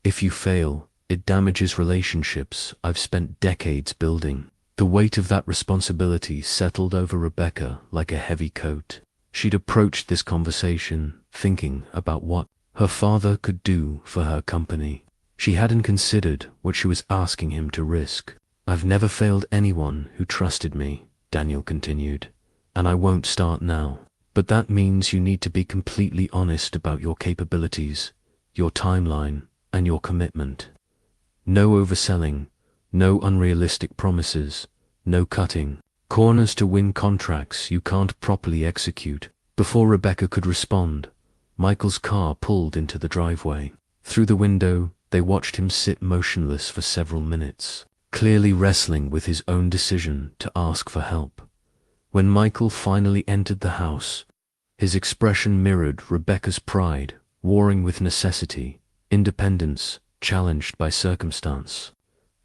If you fail, it damages relationships I've spent decades building. The weight of that responsibility settled over Rebecca like a heavy coat. She'd approached this conversation thinking about what her father could do for her company. She hadn't considered what she was asking him to risk. I've never failed anyone who trusted me, Daniel continued, and I won't start now. But that means you need to be completely honest about your capabilities, your timeline, and your commitment. No overselling, no unrealistic promises, no cutting corners to win contracts you can't properly execute. Before Rebecca could respond, Michael's car pulled into the driveway. Through the window, they watched him sit motionless for several minutes, clearly wrestling with his own decision to ask for help. When Michael finally entered the house, his expression mirrored Rebecca's pride, warring with necessity, independence, challenged by circumstance.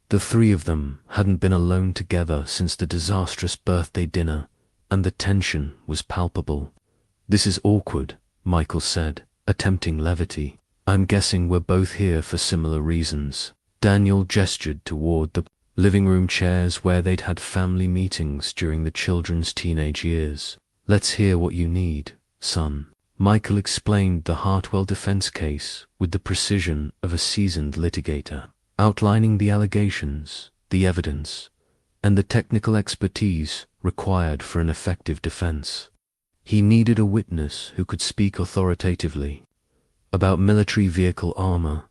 The three of them hadn't been alone together since the disastrous birthday dinner, and the tension was palpable. "This is awkward," Michael said, attempting levity. "I'm guessing we're both here for similar reasons." Daniel gestured toward the living room chairs where they'd had family meetings during the children's teenage years. "Let's hear what you need, son." Michael explained the Hartwell defense case with the precision of a seasoned litigator, outlining the allegations, the evidence, and the technical expertise required for an effective defense. He needed a witness who could speak authoritatively about military vehicle armor,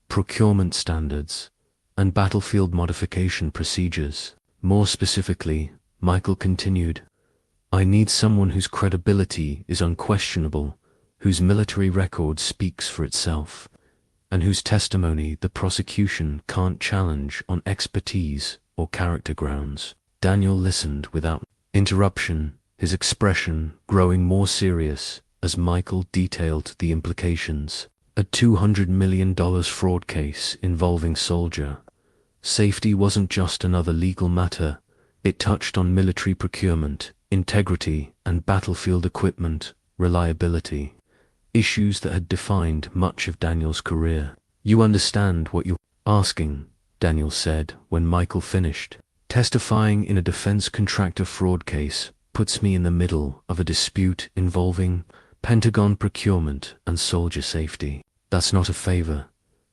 procurement standards, and battlefield modification procedures. More specifically, Michael continued, "I need someone whose credibility is unquestionable, whose military record speaks for itself, and whose testimony the prosecution can't challenge on expertise or character grounds." Daniel listened without interruption, his expression growing more serious as Michael detailed the implications. A $200 million fraud case involving Soldier. Safety wasn't just another legal matter, it touched on military procurement, integrity, and battlefield equipment reliability, issues that had defined much of Daniel's career. "You understand what you're asking," Daniel said when Michael finished. "Testifying in a defense contractor fraud case puts me in the middle of a dispute involving Pentagon procurement and soldier safety. That's not a favor.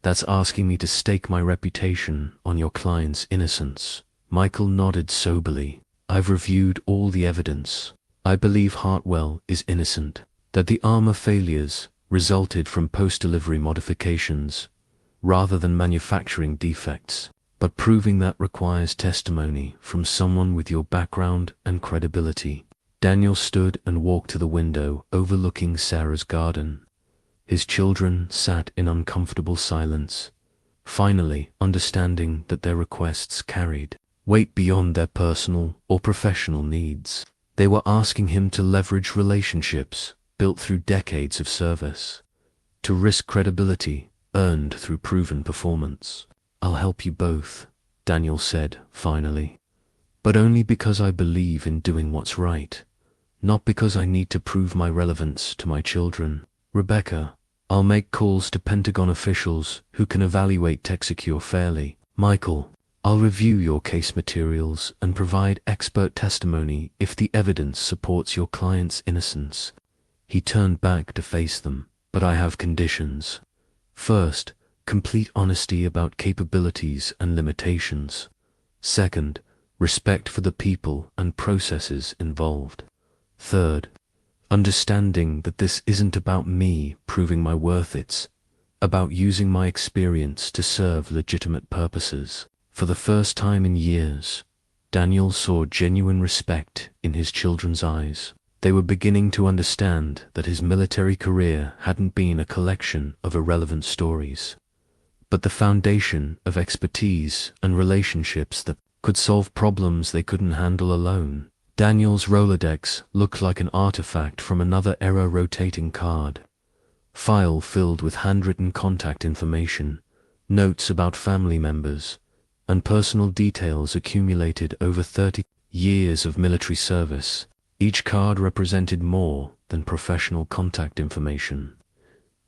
That's asking me to stake my reputation on your client's innocence." Michael nodded soberly. "I've reviewed all the evidence. I believe Hartwell is innocent, that the armor failures resulted from post-delivery modifications rather than manufacturing defects. But proving that requires testimony from someone with your background and credibility." Daniel stood and walked to the window overlooking Sarah's garden. His children sat in uncomfortable silence, finally understanding that their requests carried weight beyond their personal or professional needs. They were asking him to leverage relationships built through decades of service, to risk credibility earned through proven performance. "I'll help you both," Daniel said finally, "but only because I believe in doing what's right, not because I need to prove my relevance to my children. Rebecca, I'll make calls to Pentagon officials who can evaluate TechSecure fairly. Michael, I'll review your case materials and provide expert testimony if the evidence supports your client's innocence." He turned back to face them. "But I have conditions. First, complete honesty about capabilities and limitations. Second, respect for the people and processes involved. Third, understanding that this isn't about me proving my worth, it's about using my experience to serve legitimate purposes. For the first time in years, Daniel saw genuine respect in his children's eyes. They were beginning to understand that his military career hadn't been a collection of irrelevant stories, but the foundation of expertise and relationships that could solve problems they couldn't handle alone. Daniel's Rolodex looked like an artifact from another era, rotating card file filled with handwritten contact information, notes about family members, and personal details accumulated over 30 years of military service. Each card represented more than professional contact information.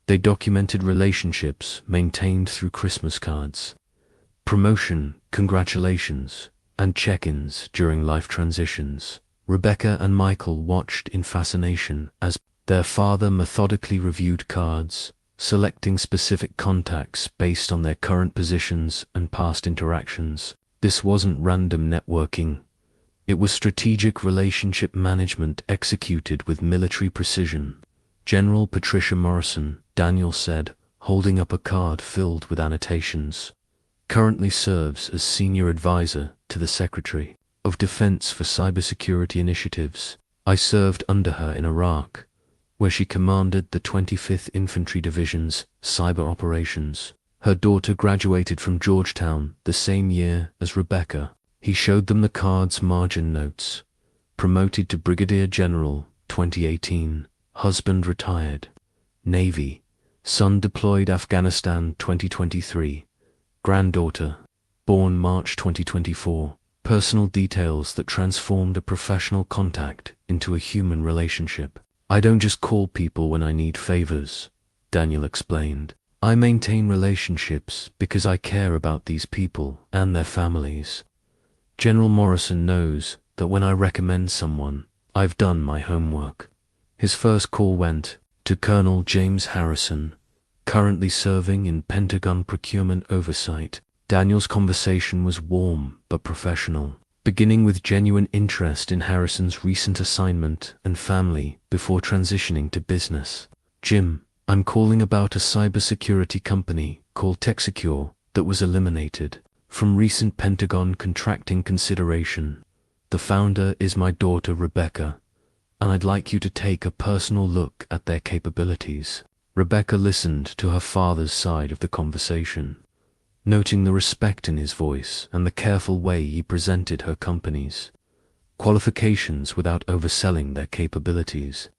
They documented relationships maintained through Christmas cards, promotion, congratulations, and check-ins during life transitions. Rebecca and Michael watched in fascination as their father methodically reviewed cards, selecting specific contacts based on their current positions and past interactions. This wasn't random networking. It was strategic relationship management executed with military precision. General Patricia Morrison, Daniel said, holding up a card filled with annotations, currently serves as Senior Advisor to the Secretary of Defense for Cybersecurity Initiatives. I served under her in Iraq, where she commanded the 25th Infantry Division's cyber operations. Her daughter graduated from Georgetown the same year as Rebecca. He showed them the card's margin notes. Promoted to Brigadier General, 2018. Husband retired. Navy. Son deployed Afghanistan, 2023. Granddaughter. Born March 2024. Personal details that transformed a professional contact into a human relationship. I don't just call people when I need favors, Daniel explained. I maintain relationships because I care about these people and their families. General Morrison knows that when I recommend someone, I've done my homework. His first call went to Colonel James Harrison, currently serving in Pentagon procurement oversight. Daniel's conversation was warm but professional, beginning with genuine interest in Harrison's recent assignment and family before transitioning to business. Jim, I'm calling about a cybersecurity company called TechSecure that was eliminated from recent Pentagon contracting consideration. The founder is my daughter Rebecca, and I'd like you to take a personal look at their capabilities. Rebecca listened to her father's side of the conversation, noting the respect in his voice and the careful way he presented her company's qualifications without overselling their capabilities.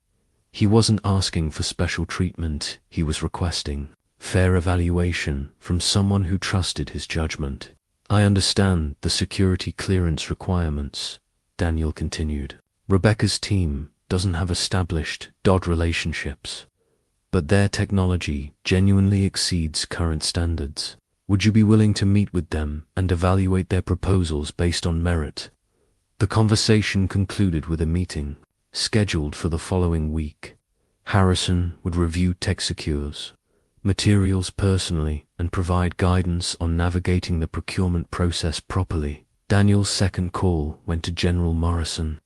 He wasn't asking for special treatment, he was requesting fair evaluation from someone who trusted his judgment. I understand the security clearance requirements, Daniel continued. Rebecca's team doesn't have established DoD relationships, but their technology genuinely exceeds current standards. Would you be willing to meet with them and evaluate their proposals based on merit? The conversation concluded with a meeting scheduled for the following week. Harrison would review TechSecure's materials personally and provide guidance on navigating the procurement process properly. Daniel's second call went to General Morrison,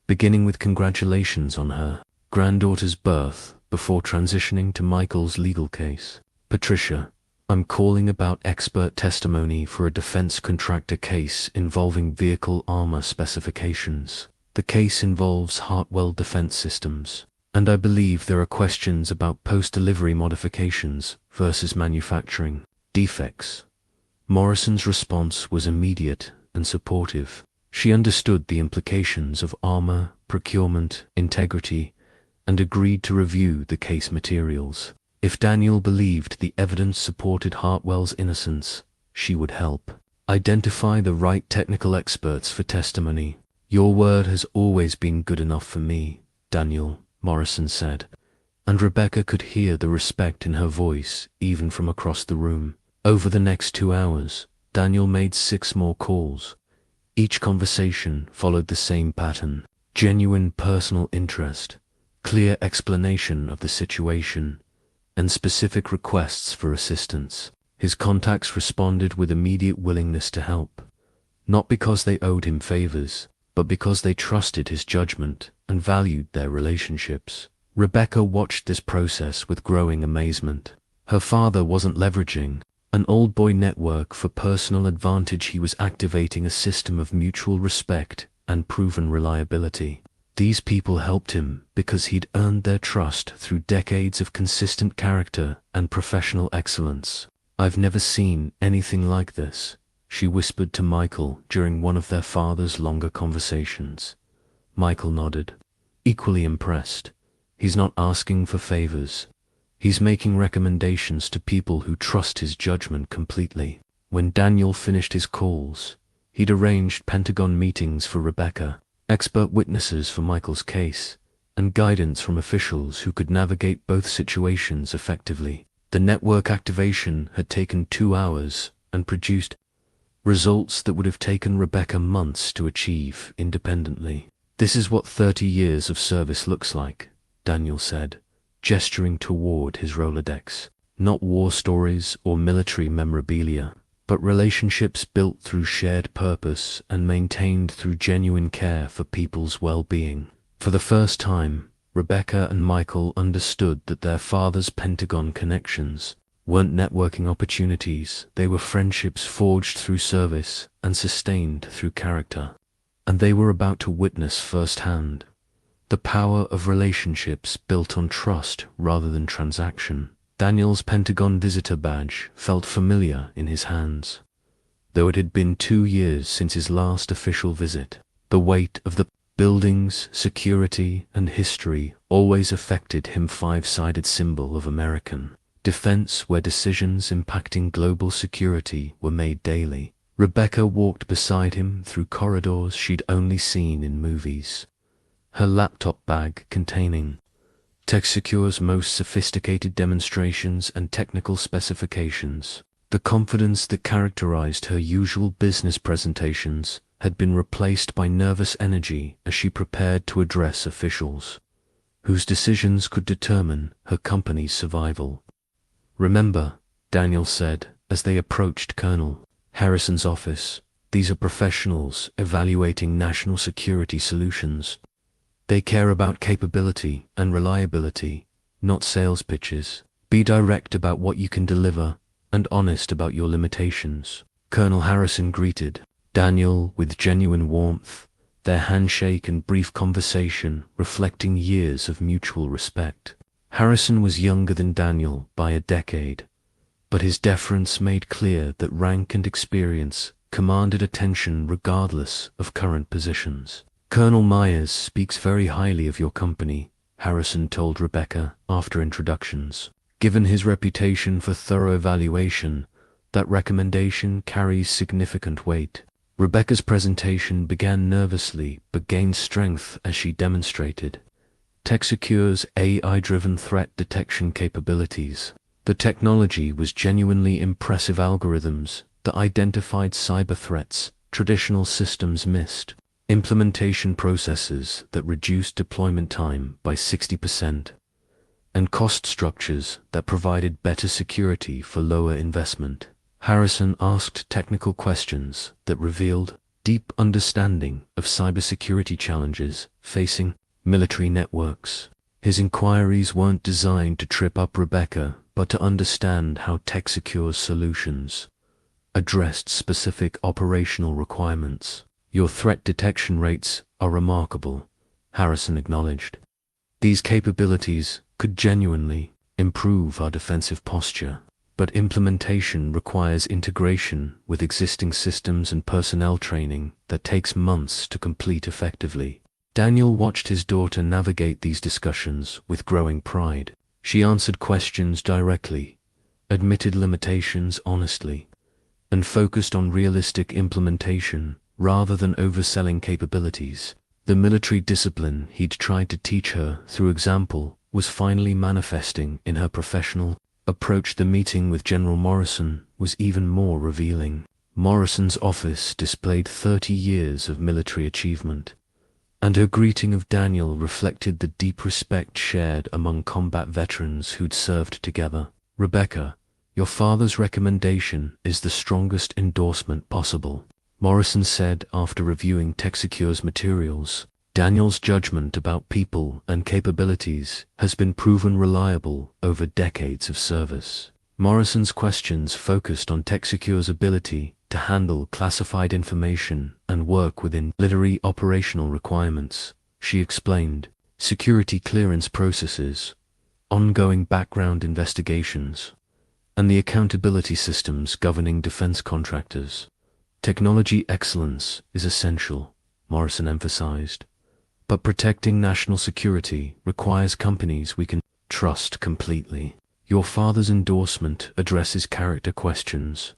beginning with congratulations on her granddaughter's birth before transitioning to Michael's legal case. Patricia, I'm calling about expert testimony for a defense contractor case involving vehicle armor specifications. The case involves Hartwell Defense Systems, and I believe there are questions about post-delivery modifications versus manufacturing defects. Morrison's response was immediate and supportive. She understood the implications of armor, procurement, integrity, and agreed to review the case materials. If Daniel believed the evidence supported Hartwell's innocence, she would help identify the right technical experts for testimony. Your word has always been good enough for me, Daniel, Morrison said, and Rebecca could hear the respect in her voice even from across the room. Over the next 2 hours, Daniel made 6 more calls. Each conversation followed the same pattern: genuine personal interest, clear explanation of the situation, and specific requests for assistance. His contacts responded with immediate willingness to help, not because they owed him favors, but because they trusted his judgment and valued their relationships. Rebecca watched this process with growing amazement. Her father wasn't leveraging an old boy network for personal advantage. He was activating a system of mutual respect and proven reliability. These people helped him because he'd earned their trust through decades of consistent character and professional excellence. "I've never seen anything like this," she whispered to Michael during one of their father's longer conversations. Michael nodded, equally impressed. He's not asking for favors. He's making recommendations to people who trust his judgment completely. When Daniel finished his calls, he'd arranged Pentagon meetings for Rebecca, expert witnesses for Michael's case, and guidance from officials who could navigate both situations effectively. The network activation had taken 2 hours and produced results that would have taken Rebecca months to achieve independently. "This is what 30 years of service looks like," Daniel said, gesturing toward his Rolodex. "Not war stories or military memorabilia, but relationships built through shared purpose and maintained through genuine care for people's well-being." For the first time, Rebecca and Michael understood that their father's Pentagon connections weren't networking opportunities. They were friendships forged through service and sustained through character. And they were about to witness firsthand the power of relationships built on trust rather than transaction. Daniel's Pentagon visitor badge felt familiar in his hands, though it had been 2 years since his last official visit. The weight of the buildings, security, and history always affected him. 5-sided symbol of American defense where decisions impacting global security were made daily. Rebecca walked beside him through corridors she'd only seen in movies, her laptop bag containing TechSecure's most sophisticated demonstrations and technical specifications. The confidence that characterized her usual business presentations had been replaced by nervous energy as she prepared to address officials whose decisions could determine her company's survival. "Remember," Daniel said as they approached Colonel Harrison's office, "these are professionals evaluating national security solutions. They care about capability and reliability, not sales pitches. Be direct about what you can deliver and honest about your limitations." Colonel Harrison greeted Daniel with genuine warmth, their handshake and brief conversation reflecting years of mutual respect. Harrison was younger than Daniel by a decade, but his deference made clear that rank and experience commanded attention regardless of current positions. "Colonel Myers speaks very highly of your company," Harrison told Rebecca after introductions. "Given his reputation for thorough evaluation, that recommendation carries significant weight." Rebecca's presentation began nervously but gained strength as she demonstrated TechSecure's AI-driven threat detection capabilities. The technology was genuinely impressive. Algorithms that identified cyber threats traditional systems missed, implementation processes that reduced deployment time by 60%, and cost structures that provided better security for lower investment. Harrison asked technical questions that revealed deep understanding of cybersecurity challenges facing military networks. His inquiries weren't designed to trip up Rebecca, but to understand how TechSecure's solutions addressed specific operational requirements. "Your threat detection rates are remarkable," Harrison acknowledged. "These capabilities could genuinely improve our defensive posture, but implementation requires integration with existing systems and personnel training that takes months to complete effectively." Daniel watched his daughter navigate these discussions with growing pride. She answered questions directly, admitted limitations honestly, and focused on realistic implementation rather than overselling capabilities. The military discipline he'd tried to teach her through example was finally manifesting in her professional approach. The meeting with General Morrison was even more revealing. Morrison's office displayed 30 years of military achievement, and her greeting of Daniel reflected the deep respect shared among combat veterans who'd served together. "Rebecca, Your father's recommendation is the strongest endorsement possible, Morrison said after reviewing Texecure's materials. Daniel's judgment about people and capabilities has been proven reliable over decades of service. Morrison's questions focused on Texecure's ability to handle classified information and work within military operational requirements. She explained security clearance processes, ongoing background investigations, and the accountability systems governing defense contractors. Technology excellence is essential, Morrison emphasized, but protecting national security requires companies we can trust completely. Your father's endorsement addresses character questions,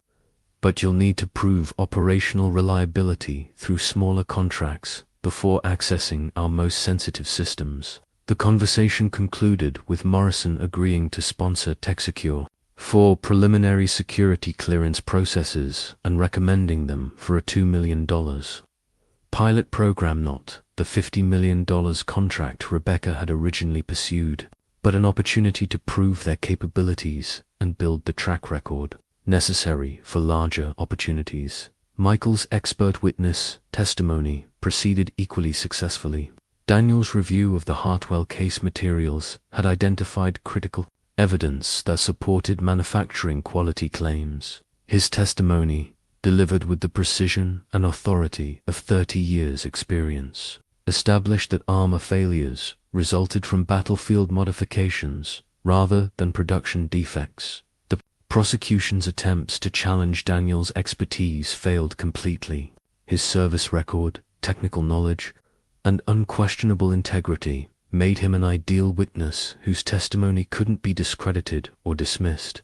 but you'll need to prove operational reliability through smaller contracts before accessing our most sensitive systems. The conversation concluded with Morrison agreeing to sponsor Texecure for preliminary security clearance processes and recommending them for a $2 million pilot program, not the $50 million contract Rebecca had originally pursued, but an opportunity to prove their capabilities and build the track record necessary for larger opportunities. Michael's expert witness testimony proceeded equally successfully. Daniel's review of the Hartwell case materials had identified critical evidence that supported manufacturing quality claims. His testimony, delivered with the precision and authority of 30 years' experience, established that armor failures resulted from battlefield modifications rather than production defects. The prosecution's attempts to challenge Daniel's expertise failed completely. His service record, technical knowledge, and unquestionable integrity made him an ideal witness whose testimony couldn't be discredited or dismissed.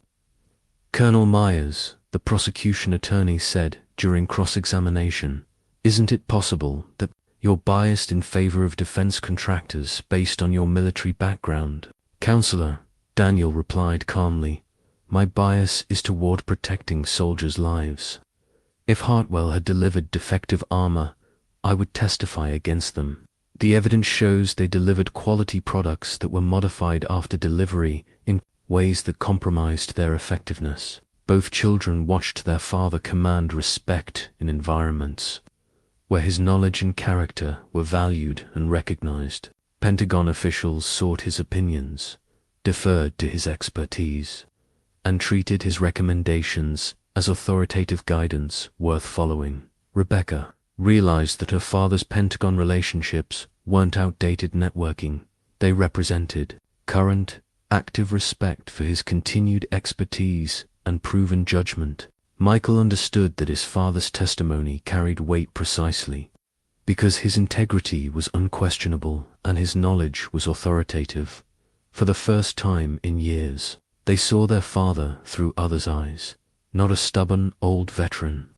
Colonel Myers, the prosecution attorney, said during cross-examination, "Isn't it possible that you're biased in favor of defense contractors based on your military background?" "Counselor," Daniel replied calmly, "my bias is toward protecting soldiers' lives. If Hartwell had delivered defective armor, I would testify against them. The evidence shows they delivered quality products that were modified after delivery in ways that compromised their effectiveness." Both children watched their father command respect in environments where his knowledge and character were valued and recognized. Pentagon officials sought his opinions, deferred to his expertise, and treated his recommendations as authoritative guidance worth following. Rebecca realized that her father's Pentagon relationships weren't outdated networking. They represented current, active respect for his continued expertise and proven judgment. Michael understood that his father's testimony carried weight precisely because his integrity was unquestionable and his knowledge was authoritative. For the first time in years, they saw their father through others' eyes, not a stubborn old veteran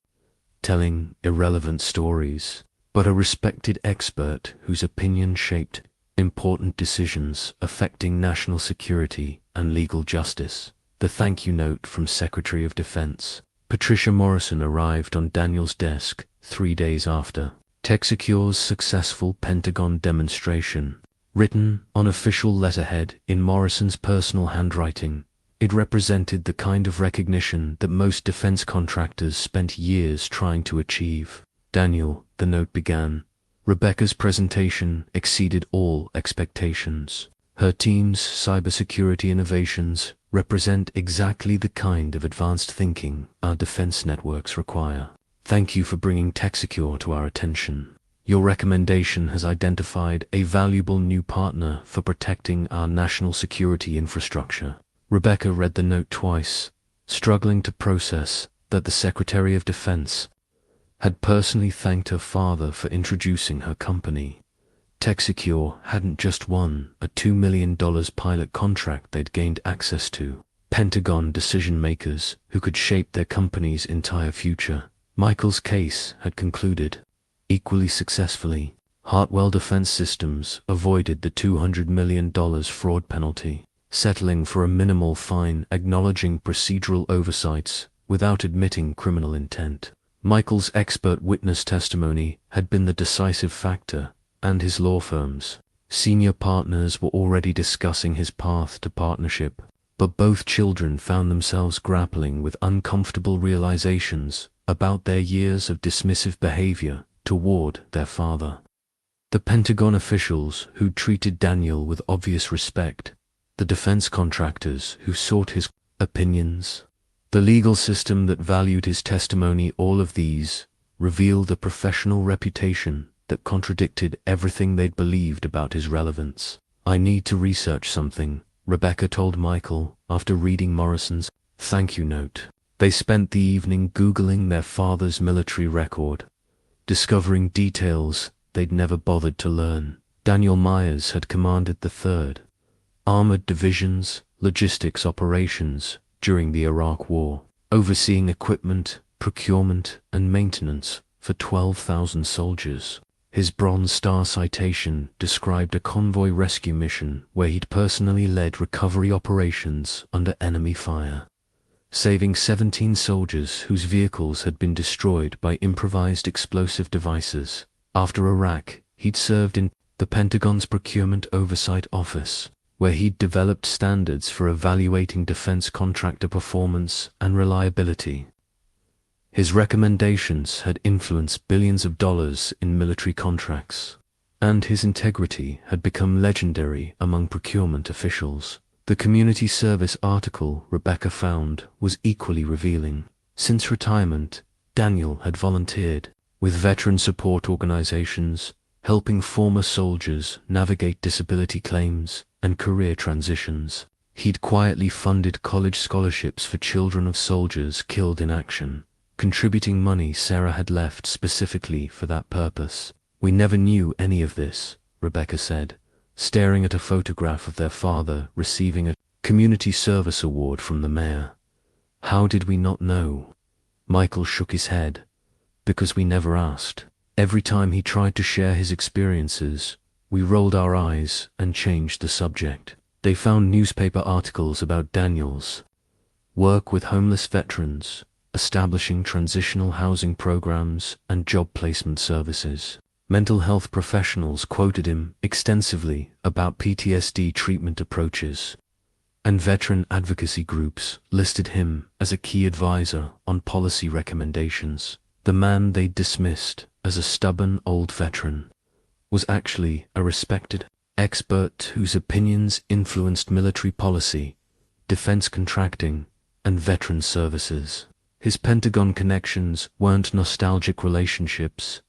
telling irrelevant stories, but a respected expert whose opinion shaped important decisions affecting national security and legal justice. The thank you note from Secretary of Defense Patricia Morrison arrived on Daniel's desk 3 days after Texecure's successful Pentagon demonstration. Written on official letterhead in Morrison's personal handwriting, it represented the kind of recognition that most defense contractors spent years trying to achieve. "Daniel," the note began, "Rebecca's presentation exceeded all expectations. Her team's cybersecurity innovations represent exactly the kind of advanced thinking our defense networks require. Thank you for bringing Texecure to our attention. Your recommendation has identified a valuable new partner for protecting our national security infrastructure." Rebecca read the note twice, struggling to process that the Secretary of Defense had personally thanked her father for introducing her company. Texecure hadn't just won a $2 million pilot contract they'd gained access to. Pentagon decision-makers who could shape their company's entire future. Michael's case had concluded equally successfully. Hartwell Defense Systems avoided the $200 million fraud penalty, settling for a minimal fine, acknowledging procedural oversights without admitting criminal intent. Michael's expert witness testimony had been the decisive factor, and his law firm's senior partners were already discussing his path to partnership. But both children found themselves grappling with uncomfortable realizations about their years of dismissive behavior toward their father. The Pentagon officials who treated Daniel with obvious respect, the defense contractors who sought his opinions, the legal system that valued his testimony, all of these revealed a professional reputation that contradicted everything they'd believed about his relevance. "I need to research something," Rebecca told Michael after reading Morrison's thank you note. They spent the evening Googling their father's military record, discovering details they'd never bothered to learn. Daniel Myers had commanded the 3rd Armored Division's logistics operations during the Iraq War, overseeing equipment, procurement, and maintenance for 12,000 soldiers. His Bronze Star citation described a convoy rescue mission where he'd personally led recovery operations under enemy fire, saving 17 soldiers whose vehicles had been destroyed by improvised explosive devices. After Iraq, he'd served in the Pentagon's Procurement Oversight Office, where he'd developed standards for evaluating defense contractor performance and reliability. His recommendations had influenced billions of dollars in military contracts, and his integrity had become legendary among procurement officials. The community service article Rebecca found was equally revealing. Since retirement, Daniel had volunteered with veteran support organizations, helping former soldiers navigate disability claims and career transitions. He'd quietly funded college scholarships for children of soldiers killed in action, contributing money Sarah had left specifically for that purpose. "We never knew any of this," Rebecca said, staring at a photograph of their father receiving a community service award from the mayor. "How did we not know?" Michael shook his head. "Because we never asked. Every time he tried to share his experiences, we rolled our eyes and changed the subject." They found newspaper articles about Daniel's work with homeless veterans, establishing transitional housing programs and job placement services. Mental health professionals quoted him extensively about PTSD treatment approaches, and veteran advocacy groups listed him as a key advisor on policy recommendations. The man they dismissed as a stubborn old veteran was actually a respected expert whose opinions influenced military policy, defense contracting, and veteran services. His Pentagon connections weren't nostalgic relationships.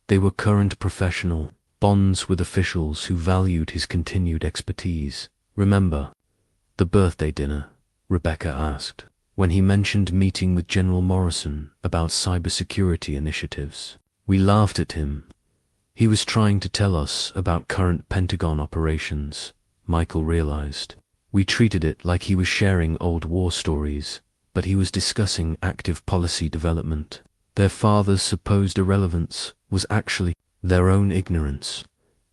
They were current professional bonds with officials who valued his continued expertise. "Remember the birthday dinner?" Rebecca asked, when he mentioned meeting with General Morrison about cybersecurity initiatives. "We laughed at him. He was trying to tell us about current Pentagon operations," Michael realized. "We treated it like he was sharing old war stories, but he was discussing active policy development. Their father's supposed irrelevance was actually their own ignorance.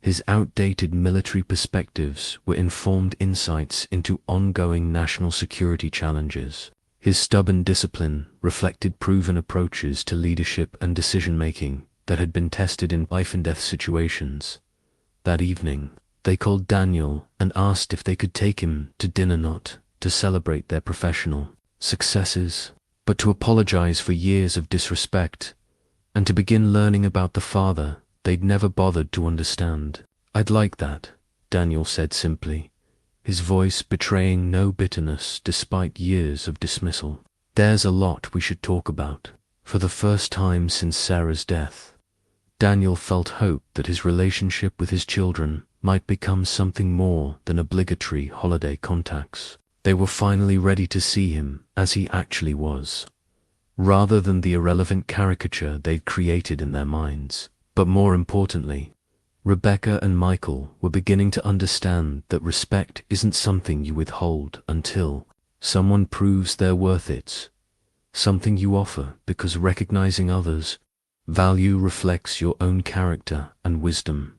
His outdated military perspectives were informed insights into ongoing national security challenges. His stubborn discipline reflected proven approaches to leadership and decision-making that had been tested in life-and-death situations." That evening, they called Daniel and asked if they could take him to dinner, not to celebrate their professional successes, but to apologize for years of disrespect and to begin learning about the father they'd never bothered to understand. "I'd like that," Daniel said simply, his voice betraying no bitterness despite years of dismissal. "There's a lot we should talk about." For the first time since Sarah's death, Daniel felt hope that his relationship with his children might become something more than obligatory holiday contacts. They were finally ready to see him as he actually was, rather than the irrelevant caricature they'd created in their minds. But more importantly, Rebecca and Michael were beginning to understand that respect isn't something you withhold until someone proves they're worth it, something you offer because recognizing others' value reflects your own character and wisdom.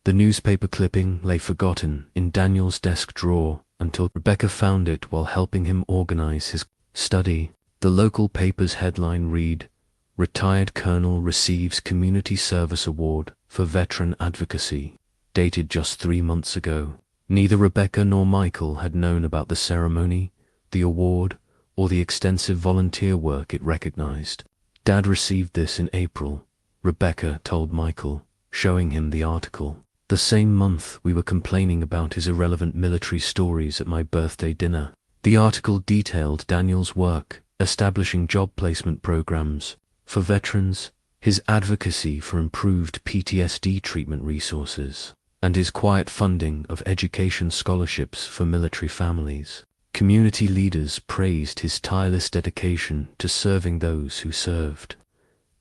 The newspaper clipping lay forgotten in Daniel's desk drawer until Rebecca found it while helping him organize his study. The local paper's headline read, "Retired Colonel receives Community Service Award for Veteran Advocacy," dated just 3 months ago. Neither Rebecca nor Michael had known about the ceremony, the award, or the extensive volunteer work it recognized. Dad received this in April, Rebecca told Michael, showing him the article. The same month we were complaining about his irrelevant military stories at my birthday dinner. The article detailed Daniel's work, establishing job placement programs for veterans, his advocacy for improved PTSD treatment resources, and his quiet funding of education scholarships for military families. Community leaders praised his tireless dedication to serving those who served,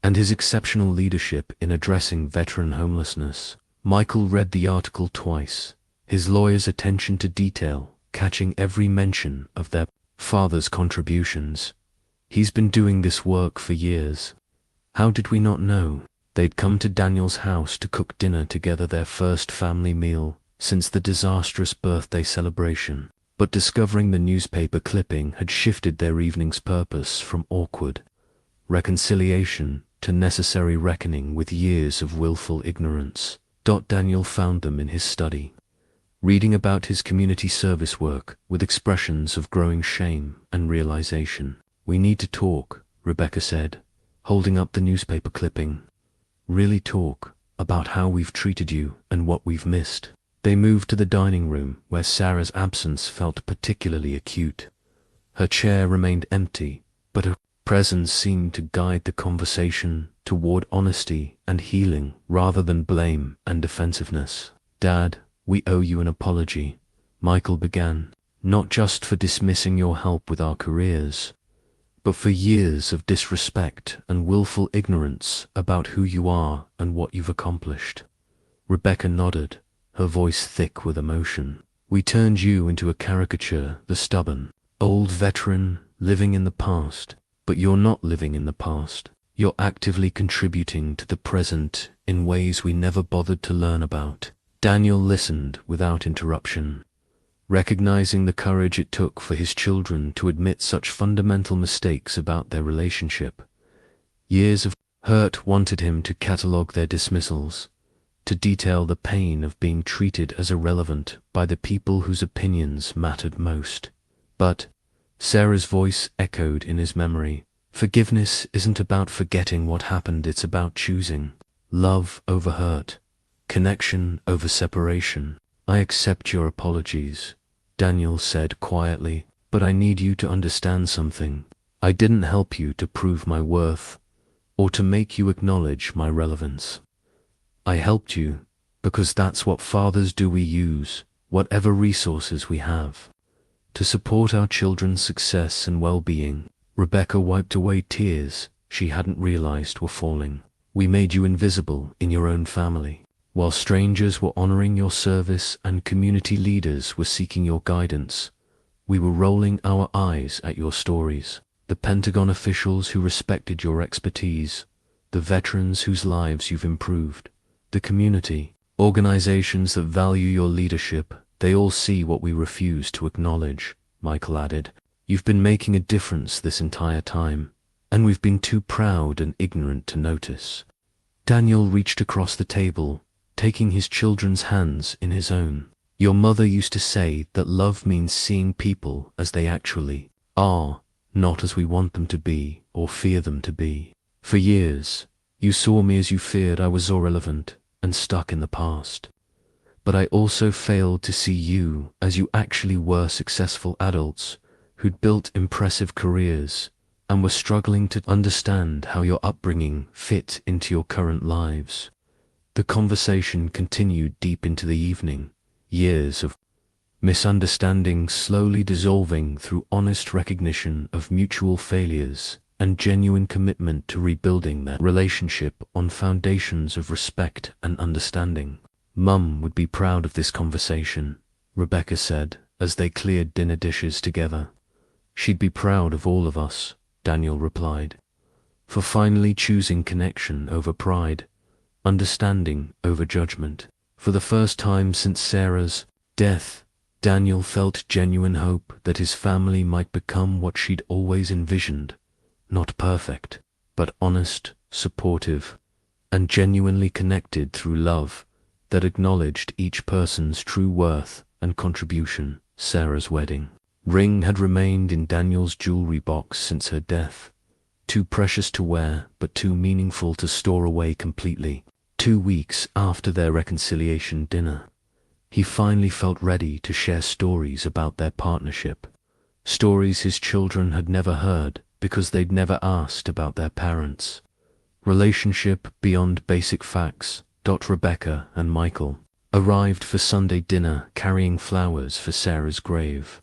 and his exceptional leadership in addressing veteran homelessness. Michael read the article twice, his lawyer's attention to detail catching every mention of their father's contributions. He's been doing this work for years. How did we not know? They'd come to Daniel's house to cook dinner together, their first family meal since the disastrous birthday celebration. But discovering the newspaper clipping had shifted their evening's purpose from awkward reconciliation to necessary reckoning with years of willful ignorance. Daniel found them in his study, reading about his community service work with expressions of growing shame and realization. "We need to talk," Rebecca said, holding up the newspaper clipping. "Really talk about how we've treated you and what we've missed." They moved to the dining room, where Sarah's absence felt particularly acute. Her chair remained empty, but her presence seemed to guide the conversation toward honesty and healing rather than blame and defensiveness. "Dad, we owe you an apology," Michael began, "not just for dismissing your help with our careers, but for years of disrespect and willful ignorance about who you are and what you've accomplished." Rebecca nodded, her voice thick with emotion. "We turned you into a caricature, the stubborn, old veteran living in the past, but you're not living in the past. You're actively contributing to the present in ways we never bothered to learn about." Daniel listened without interruption, recognizing the courage it took for his children to admit such fundamental mistakes about their relationship. Years of hurt wanted him to catalog their dismissals, to detail the pain of being treated as irrelevant by the people whose opinions mattered most. But Sarah's voice echoed in his memory. "Forgiveness isn't about forgetting what happened, it's about choosing love over hurt, connection over separation." "I accept your apologies," Daniel said quietly, "but I need you to understand something. I didn't help you to prove my worth or to make you acknowledge my relevance. I helped you because that's what fathers do. We use whatever resources we have to support our children's success and well-being." Rebecca wiped away tears she hadn't realized were falling. "We made you invisible in your own family, while strangers were honoring your service and community leaders were seeking your guidance. We were rolling our eyes at your stories. The Pentagon officials who respected your expertise, the veterans whose lives you've improved, the community organizations that value your leadership, they all see what we refuse to acknowledge," Michael added. "You've been making a difference this entire time, and we've been too proud and ignorant to notice." Daniel reached across the table, taking his children's hands in his own. "Your mother used to say that love means seeing people as they actually are, not as we want them to be or fear them to be. For years, you saw me as you feared I was irrelevant and stuck in the past. But I also failed to see you as you actually were, successful adults who'd built impressive careers and were struggling to understand how your upbringing fit into your current lives." The conversation continued deep into the evening, years of misunderstanding slowly dissolving through honest recognition of mutual failures and genuine commitment to rebuilding their relationship on foundations of respect and understanding. "Mum would be proud of this conversation," Rebecca said as they cleared dinner dishes together. "She'd be proud of all of us," Daniel replied, "for finally choosing connection over pride, understanding over judgment." For the first time since Sarah's death, Daniel felt genuine hope that his family might become what she'd always envisioned, not perfect, but honest, supportive, and genuinely connected through love that acknowledged each person's true worth and contribution. Sarah's wedding ring had remained in Daniel's jewelry box since her death, too precious to wear but too meaningful to store away completely. 2 weeks after their reconciliation dinner, he finally felt ready to share stories about their partnership, stories his children had never heard because they'd never asked about their parents. Relationship beyond basic facts. Rebecca and Michael arrived for Sunday dinner carrying flowers for Sarah's grave,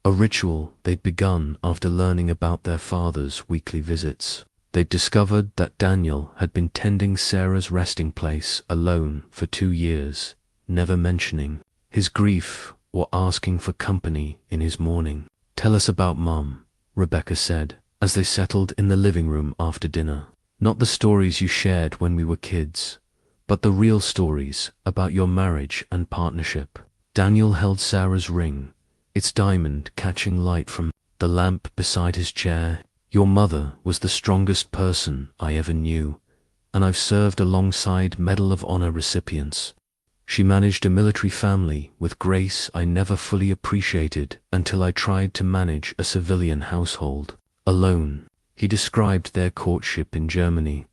a ritual they'd begun after learning about their father's weekly visits. They'd discovered that Daniel had been tending Sarah's resting place alone for 2 years, never mentioning his grief or asking for company in his mourning. "Tell us about Mom," Rebecca said, as they settled in the living room after dinner. "Not the stories you shared when we were kids, but the real stories about your marriage and partnership." Daniel held Sarah's ring, its diamond catching light from the lamp beside his chair. "Your mother was the strongest person I ever knew, and I've served alongside Medal of Honor recipients. She managed a military family with grace I never fully appreciated until I tried to manage a civilian household alone." He described their courtship in Germany,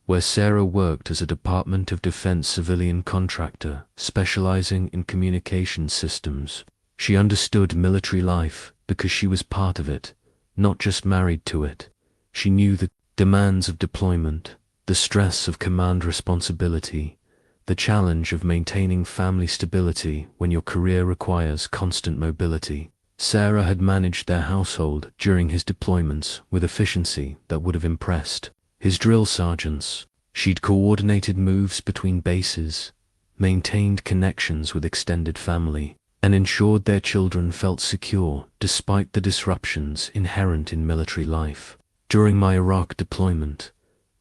where Sarah worked as a Department of Defense civilian contractor specializing in communication systems. She understood military life because she was part of it, not just married to it. She knew the demands of deployment, the stress of command responsibility, the challenge of maintaining family stability when your career requires constant mobility. Sarah had managed their household during his deployments with efficiency that would have impressed his drill sergeants. She'd coordinated moves between bases, maintained connections with extended family, and ensured their children felt secure despite the disruptions inherent in military life. "During my Iraq deployment,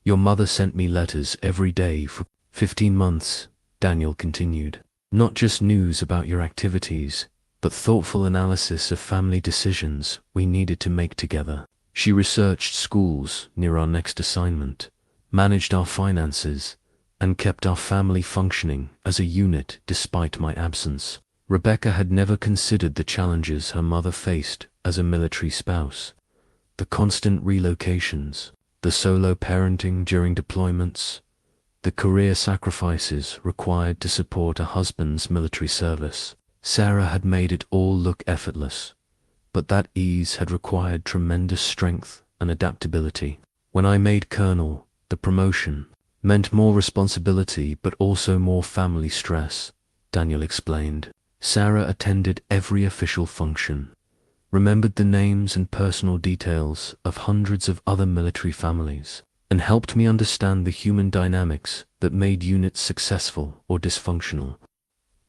your mother sent me letters every day for 15 months, Daniel continued. "Not just news about your activities, but thoughtful analysis of family decisions we needed to make together. She researched schools near our next assignment, managed our finances, and kept our family functioning as a unit despite my absence." Rebecca had never considered the challenges her mother faced as a military spouse. The constant relocations, the solo parenting during deployments, the career sacrifices required to support a husband's military service. Sarah had made it all look effortless, but that ease had required tremendous strength and adaptability. "When I made colonel, the promotion meant more responsibility but also more family stress," Daniel explained. Sarah attended every official function, remembered the names and personal details of hundreds of other military families, and helped me understand the human dynamics that made units successful or dysfunctional.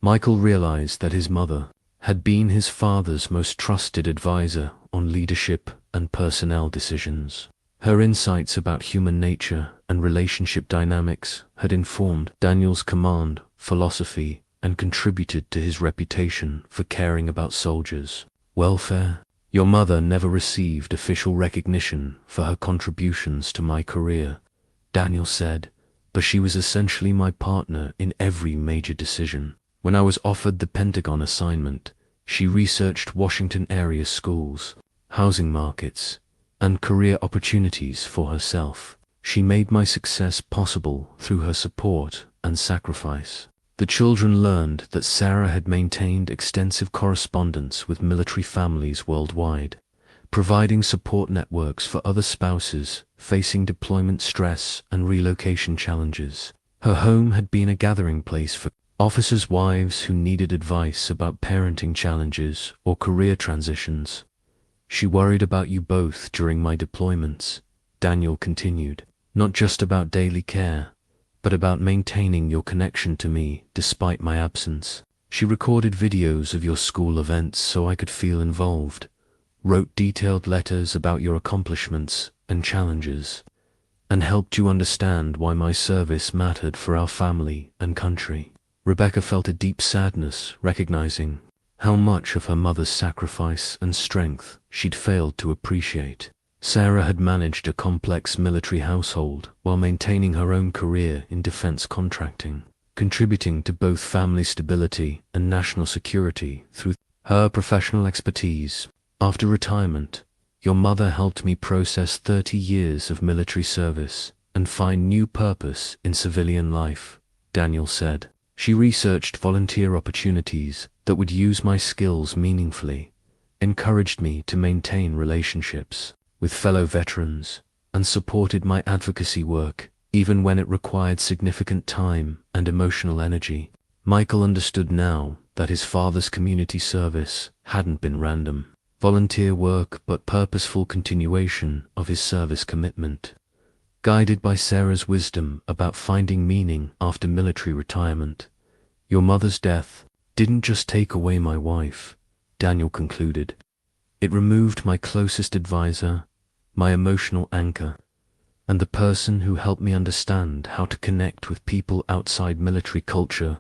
Michael realized that his mother had been his father's most trusted advisor on leadership and personnel decisions. Her insights about human nature and relationship dynamics had informed Daniel's command philosophy and contributed to his reputation for caring about soldiers' welfare. "Your mother never received official recognition for her contributions to my career," Daniel said, "but she was essentially my partner in every major decision. When I was offered the Pentagon assignment, she researched Washington area schools, housing markets, and career opportunities for herself. She made my success possible through her support and sacrifice." The children learned that Sarah had maintained extensive correspondence with military families worldwide, providing support networks for other spouses facing deployment stress and relocation challenges. Her home had been a gathering place for officers' wives who needed advice about parenting challenges or career transitions. "She worried about you both during my deployments," Daniel continued. "Not just about daily care, but about maintaining your connection to me despite my absence. She recorded videos of your school events so I could feel involved, wrote detailed letters about your accomplishments and challenges, and helped you understand why my service mattered for our family and country." Rebecca felt a deep sadness recognizing how much of her mother's sacrifice and strength she'd failed to appreciate. Sarah had managed a complex military household while maintaining her own career in defense contracting. contributing to both family stability and national security through her professional expertise. After retirement, your mother helped me process 30 years of military service and find new purpose in civilian life, Daniel said. She researched volunteer opportunities that would use my skills meaningfully, encouraged me to maintain relationships with fellow veterans, and supported my advocacy work even when it required significant time and emotional energy. Michael understood now that his father's community service hadn't been random volunteer work but purposeful continuation of his service commitment. Guided by Sarah's wisdom about finding meaning after military retirement, your mother's death didn't just take away my wife, Daniel concluded. It removed my closest advisor, my emotional anchor, and the person who helped me understand how to connect with people outside military culture,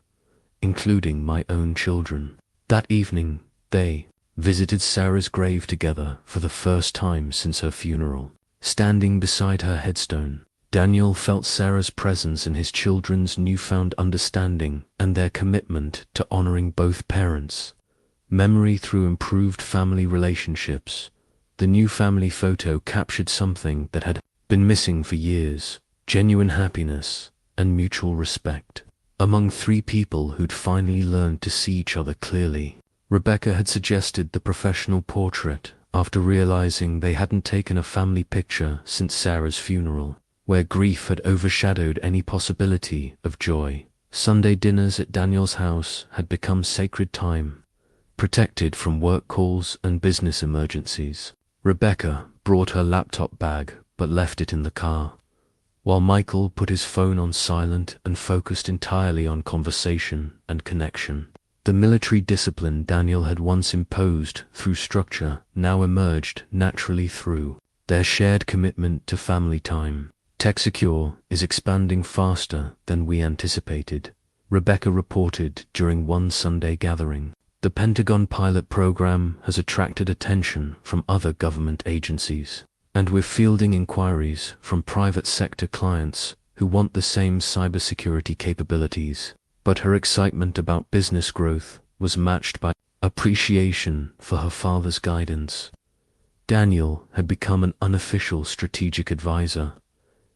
including my own children. That evening, they visited Sarah's grave together for the first time since her funeral. Standing beside her headstone, Daniel felt Sarah's presence and his children's newfound understanding and their commitment to honoring both parents. Memory through improved family relationships. The new family photo captured something that had been missing for years: genuine happiness and mutual respect among three people who'd finally learned to see each other clearly. Rebecca had suggested the professional portrait after realizing they hadn't taken a family picture since Sarah's funeral, where grief had overshadowed any possibility of joy. Sunday dinners at Daniel's house had become sacred time, protected from work calls and business emergencies. Rebecca brought her laptop bag but left it in the car, while Michael put his phone on silent and focused entirely on conversation and connection. The military discipline Daniel had once imposed through structure now emerged naturally through their shared commitment to family time. TechSecure is expanding faster than we anticipated, Rebecca reported during one Sunday gathering. The Pentagon pilot program has attracted attention from other government agencies, and we're fielding inquiries from private sector clients who want the same cybersecurity capabilities. But her excitement about business growth was matched by appreciation for her father's guidance. Daniel had become an unofficial strategic advisor,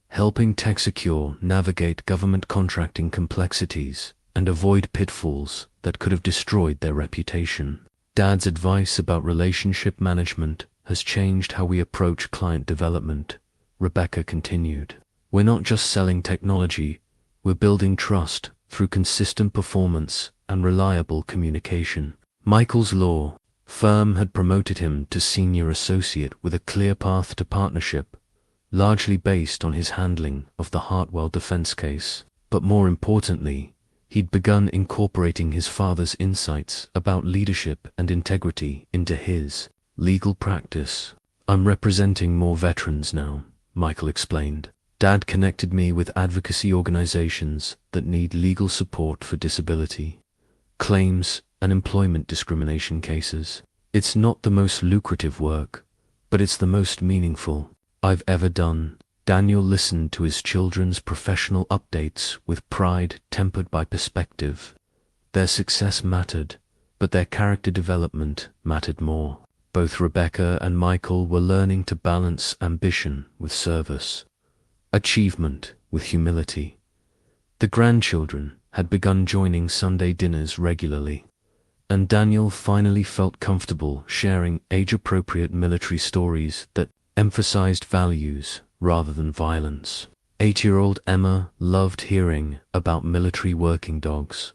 helping TechSecure navigate government contracting complexities and avoid pitfalls that could have destroyed their reputation. Dad's advice about relationship management has changed how we approach client development, Rebecca continued. We're not just selling technology, we're building trust through consistent performance and reliable communication. Michael's law firm had promoted him to senior associate with a clear path to partnership, largely based on his handling of the Hartwell defense case. But more importantly, he'd begun incorporating his father's insights about leadership and integrity into his legal practice. I'm representing more veterans now, Michael explained. Dad connected me with advocacy organizations that need legal support for disability claims and employment discrimination cases. It's not the most lucrative work, but it's the most meaningful I've ever done. Daniel listened to his children's professional updates with pride tempered by perspective. Their success mattered, but their character development mattered more. Both Rebecca and Michael were learning to balance ambition with service, achievement with humility. The grandchildren had begun joining Sunday dinners regularly, and Daniel finally felt comfortable sharing age-appropriate military stories that emphasized values rather than violence. 8-year-old Emma loved hearing about military working dogs,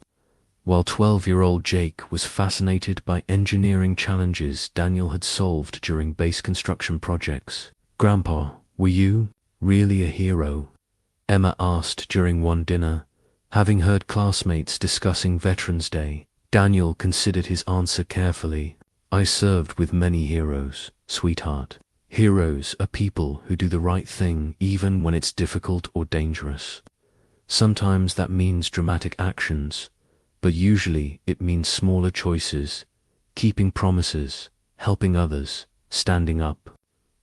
while 12-year-old Jake was fascinated by engineering challenges Daniel had solved during base construction projects. "Grandpa, were you really a hero?" Emma asked during one dinner, having heard classmates discussing Veterans Day. Daniel considered his answer carefully. "I served with many heroes, sweetheart. Heroes are people who do the right thing even when it's difficult or dangerous. Sometimes that means dramatic actions, but usually it means smaller choices, keeping promises, helping others, standing up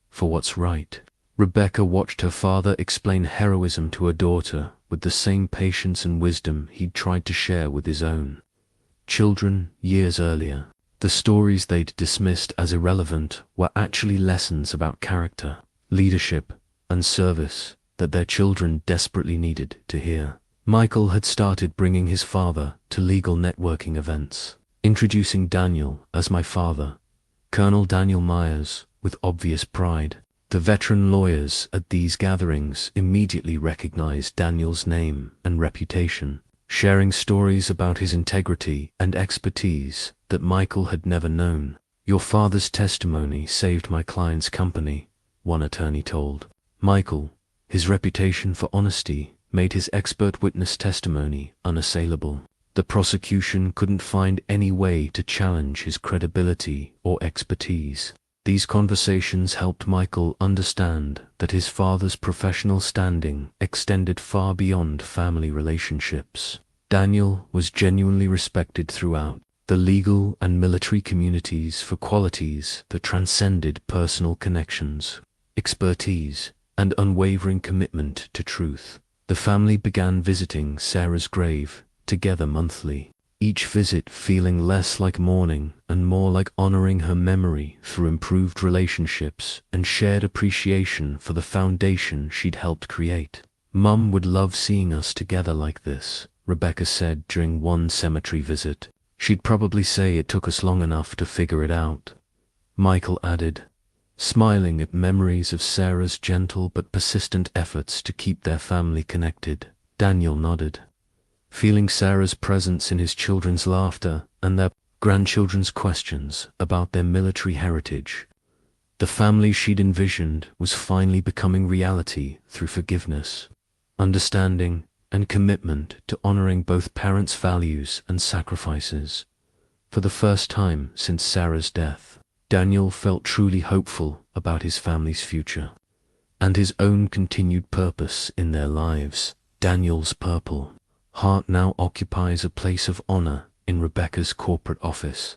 for what's right." Rebecca watched her father explain heroism to her daughter with the same patience and wisdom he'd tried to share with his own children years earlier. The stories they'd dismissed as irrelevant were actually lessons about character, leadership, and service that their children desperately needed to hear. Michael had started bringing his father to legal networking events, introducing Daniel as my father, Colonel Daniel Myers, with obvious pride. The veteran lawyers at these gatherings immediately recognized Daniel's name and reputation, sharing stories about his integrity and expertise that Michael had never known. "Your father's testimony saved my client's company," one attorney told Michael. His reputation for honesty made his expert witness testimony unassailable. The prosecution couldn't find any way to challenge his credibility or expertise. These conversations helped Michael understand that his father's professional standing extended far beyond family relationships. Daniel was genuinely respected throughout the legal and military communities for qualities that transcended personal connections, expertise, and unwavering commitment to truth. The family began visiting Sarah's grave together monthly, each visit feeling less like mourning and more like honoring her memory through improved relationships and shared appreciation for the foundation she'd helped create. "Mum would love seeing us together like this," Rebecca said during one cemetery visit. "She'd probably say it took us long enough to figure it out," Michael added, smiling at memories of Sarah's gentle but persistent efforts to keep their family connected. Daniel nodded, feeling Sarah's presence in his children's laughter and their grandchildren's questions about their military heritage. The family she'd envisioned was finally becoming reality through forgiveness, understanding, and commitment to honoring both parents' values and sacrifices. For the first time since Sarah's death, Daniel felt truly hopeful about his family's future and his own continued purpose in their lives. Daniel's purple heart now occupies a place of honor in Rebecca's corporate office,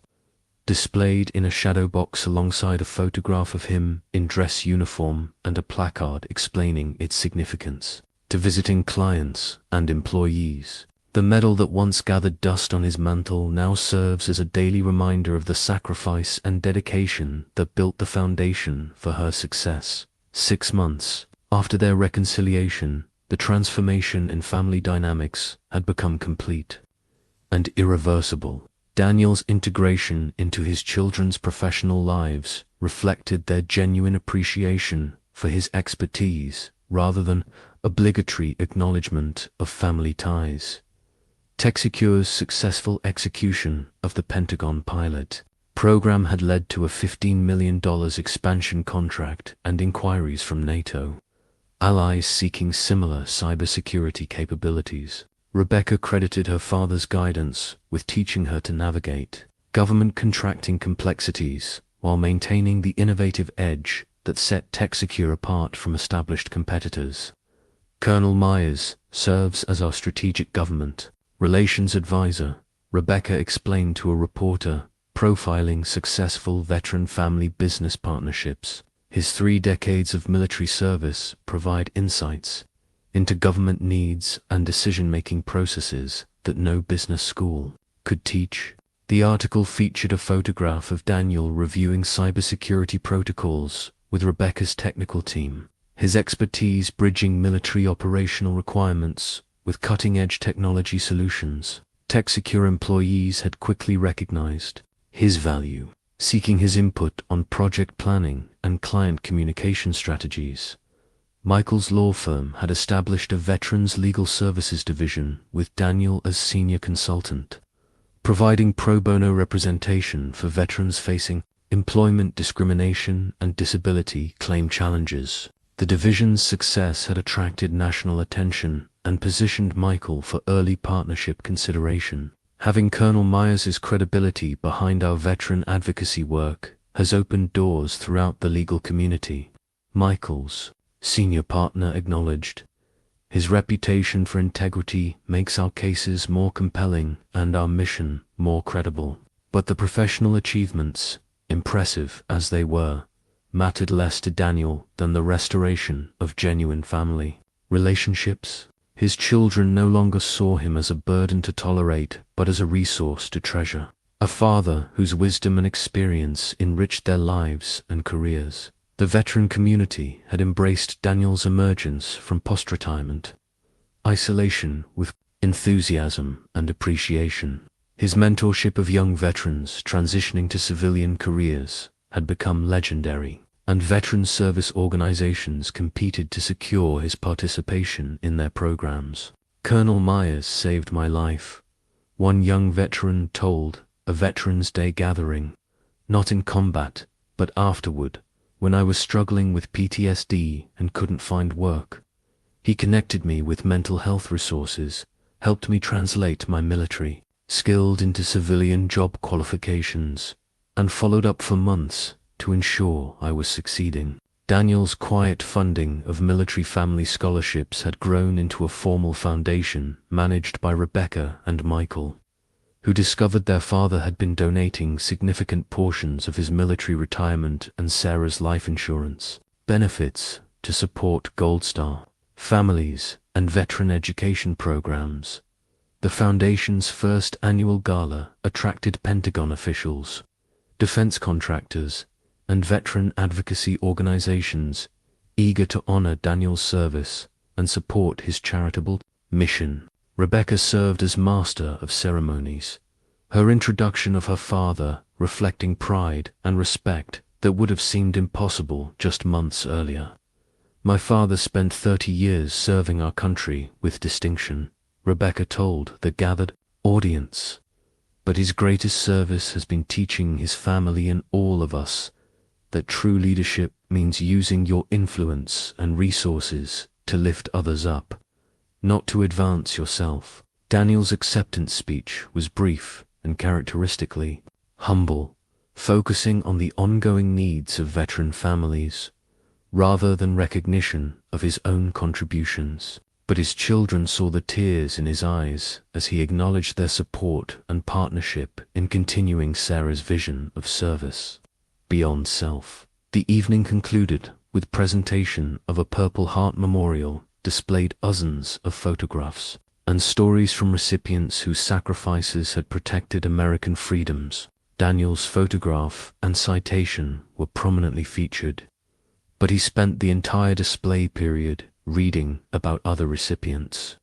displayed in a shadow box alongside a photograph of him in dress uniform and a placard explaining its significance to visiting clients and employees. The medal that once gathered dust on his mantle now serves as a daily reminder of the sacrifice and dedication that built the foundation for her success. 6 months after their reconciliation, the transformation in family dynamics had become complete and irreversible. Daniel's integration into his children's professional lives reflected their genuine appreciation for his expertise rather than obligatory acknowledgement of family ties. TechSecure's successful execution of the Pentagon pilot program had led to a $15 million expansion contract and inquiries from NATO allies seeking similar cybersecurity capabilities. Rebecca credited her father's guidance with teaching her to navigate government contracting complexities while maintaining the innovative edge that set TechSecure apart from established competitors. Colonel Myers serves as our strategic government relations advisor, Rebecca explained to a reporter profiling successful veteran family business partnerships. His 3 decades of military service provide insights into government needs and decision-making processes that no business school could teach. The article featured a photograph of Daniel reviewing cybersecurity protocols with Rebecca's technical team, his expertise bridging military operational requirements with cutting-edge technology solutions. TechSecure employees had quickly recognized his value, seeking his input on project planning and client communication strategies. Michael's law firm had established a Veterans Legal Services division with Daniel as senior consultant, providing pro bono representation for veterans facing employment discrimination and disability claim challenges. The division's success had attracted national attention and positioned Michael for early partnership consideration. Having Colonel Myers' credibility behind our veteran advocacy work has opened doors throughout the legal community, Michael's senior partner acknowledged. His reputation for integrity makes our cases more compelling and our mission more credible. But the professional achievements, impressive as they were, mattered less to Daniel than the restoration of genuine family relationships. His children no longer saw him as a burden to tolerate, but as a resource to treasure. A father whose wisdom and experience enriched their lives and careers. The veteran community had embraced Daniel's emergence from post-retirement isolation with enthusiasm and appreciation. His mentorship of young veterans transitioning to civilian careers had become legendary, and veteran service organizations competed to secure his participation in their programs. "Colonel Myers saved my life," one young veteran told a Veterans Day gathering, "not in combat, but afterward, when I was struggling with PTSD and couldn't find work. He connected me with mental health resources, helped me translate my military skills into civilian job qualifications, and followed up for months to ensure I was succeeding." Daniel's quiet funding of military family scholarships had grown into a formal foundation managed by Rebecca and Michael, who discovered their father had been donating significant portions of his military retirement and Sarah's life insurance benefits to support Gold Star families and veteran education programs. The foundation's first annual gala attracted Pentagon officials, defense contractors, and veteran advocacy organizations eager to honor Daniel's service and support his charitable mission. Rebecca served as master of ceremonies, her introduction of her father reflecting pride and respect that would have seemed impossible just months earlier. "My father spent 30 years serving our country with distinction," Rebecca told the gathered audience. "But his greatest service has been teaching his family and all of us that true leadership means using your influence and resources to lift others up, not to advance yourself." Daniel's acceptance speech was brief and characteristically humble, focusing on the ongoing needs of veteran families, rather than recognition of his own contributions. But his children saw the tears in his eyes as he acknowledged their support and partnership in continuing Sarah's vision of service beyond self. The evening concluded with presentation of a Purple Heart Memorial displayed dozens of photographs and stories from recipients whose sacrifices had protected American freedoms. Daniel's photograph and citation were prominently featured, but he spent the entire display period reading about other recipients'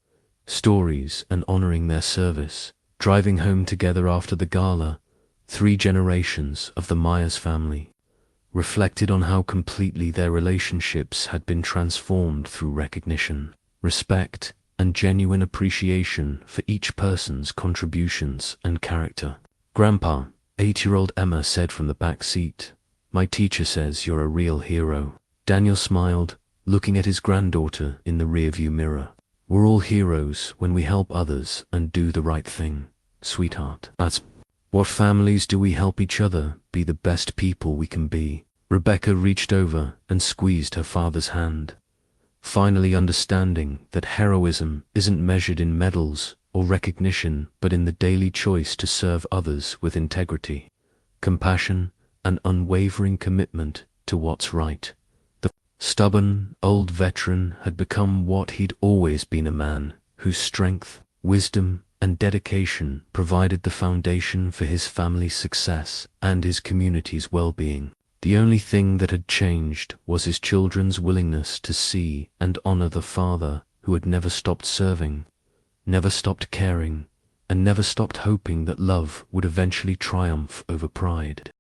stories and honoring their service. Driving home together after the gala, 3 generations of the Myers family reflected on how completely their relationships had been transformed through recognition, respect, and genuine appreciation for each person's contributions and character. "Grandpa," 8-year-old Emma said from the back seat, "my teacher says you're a real hero." Daniel smiled, looking at his granddaughter in the rearview mirror. "We're all heroes when we help others and do the right thing, sweetheart. That's what families do. We help each other be the best people we can be." Rebecca reached over and squeezed her father's hand, finally understanding that heroism isn't measured in medals or recognition, but in the daily choice to serve others with integrity, compassion, and unwavering commitment to what's right. The stubborn, old veteran had become what he'd always been, a man whose strength, wisdom, and dedication provided the foundation for his family's success and his community's well-being. The only thing that had changed was his children's willingness to see and honor the father who had never stopped serving, never stopped caring, and never stopped hoping that love would eventually triumph over pride.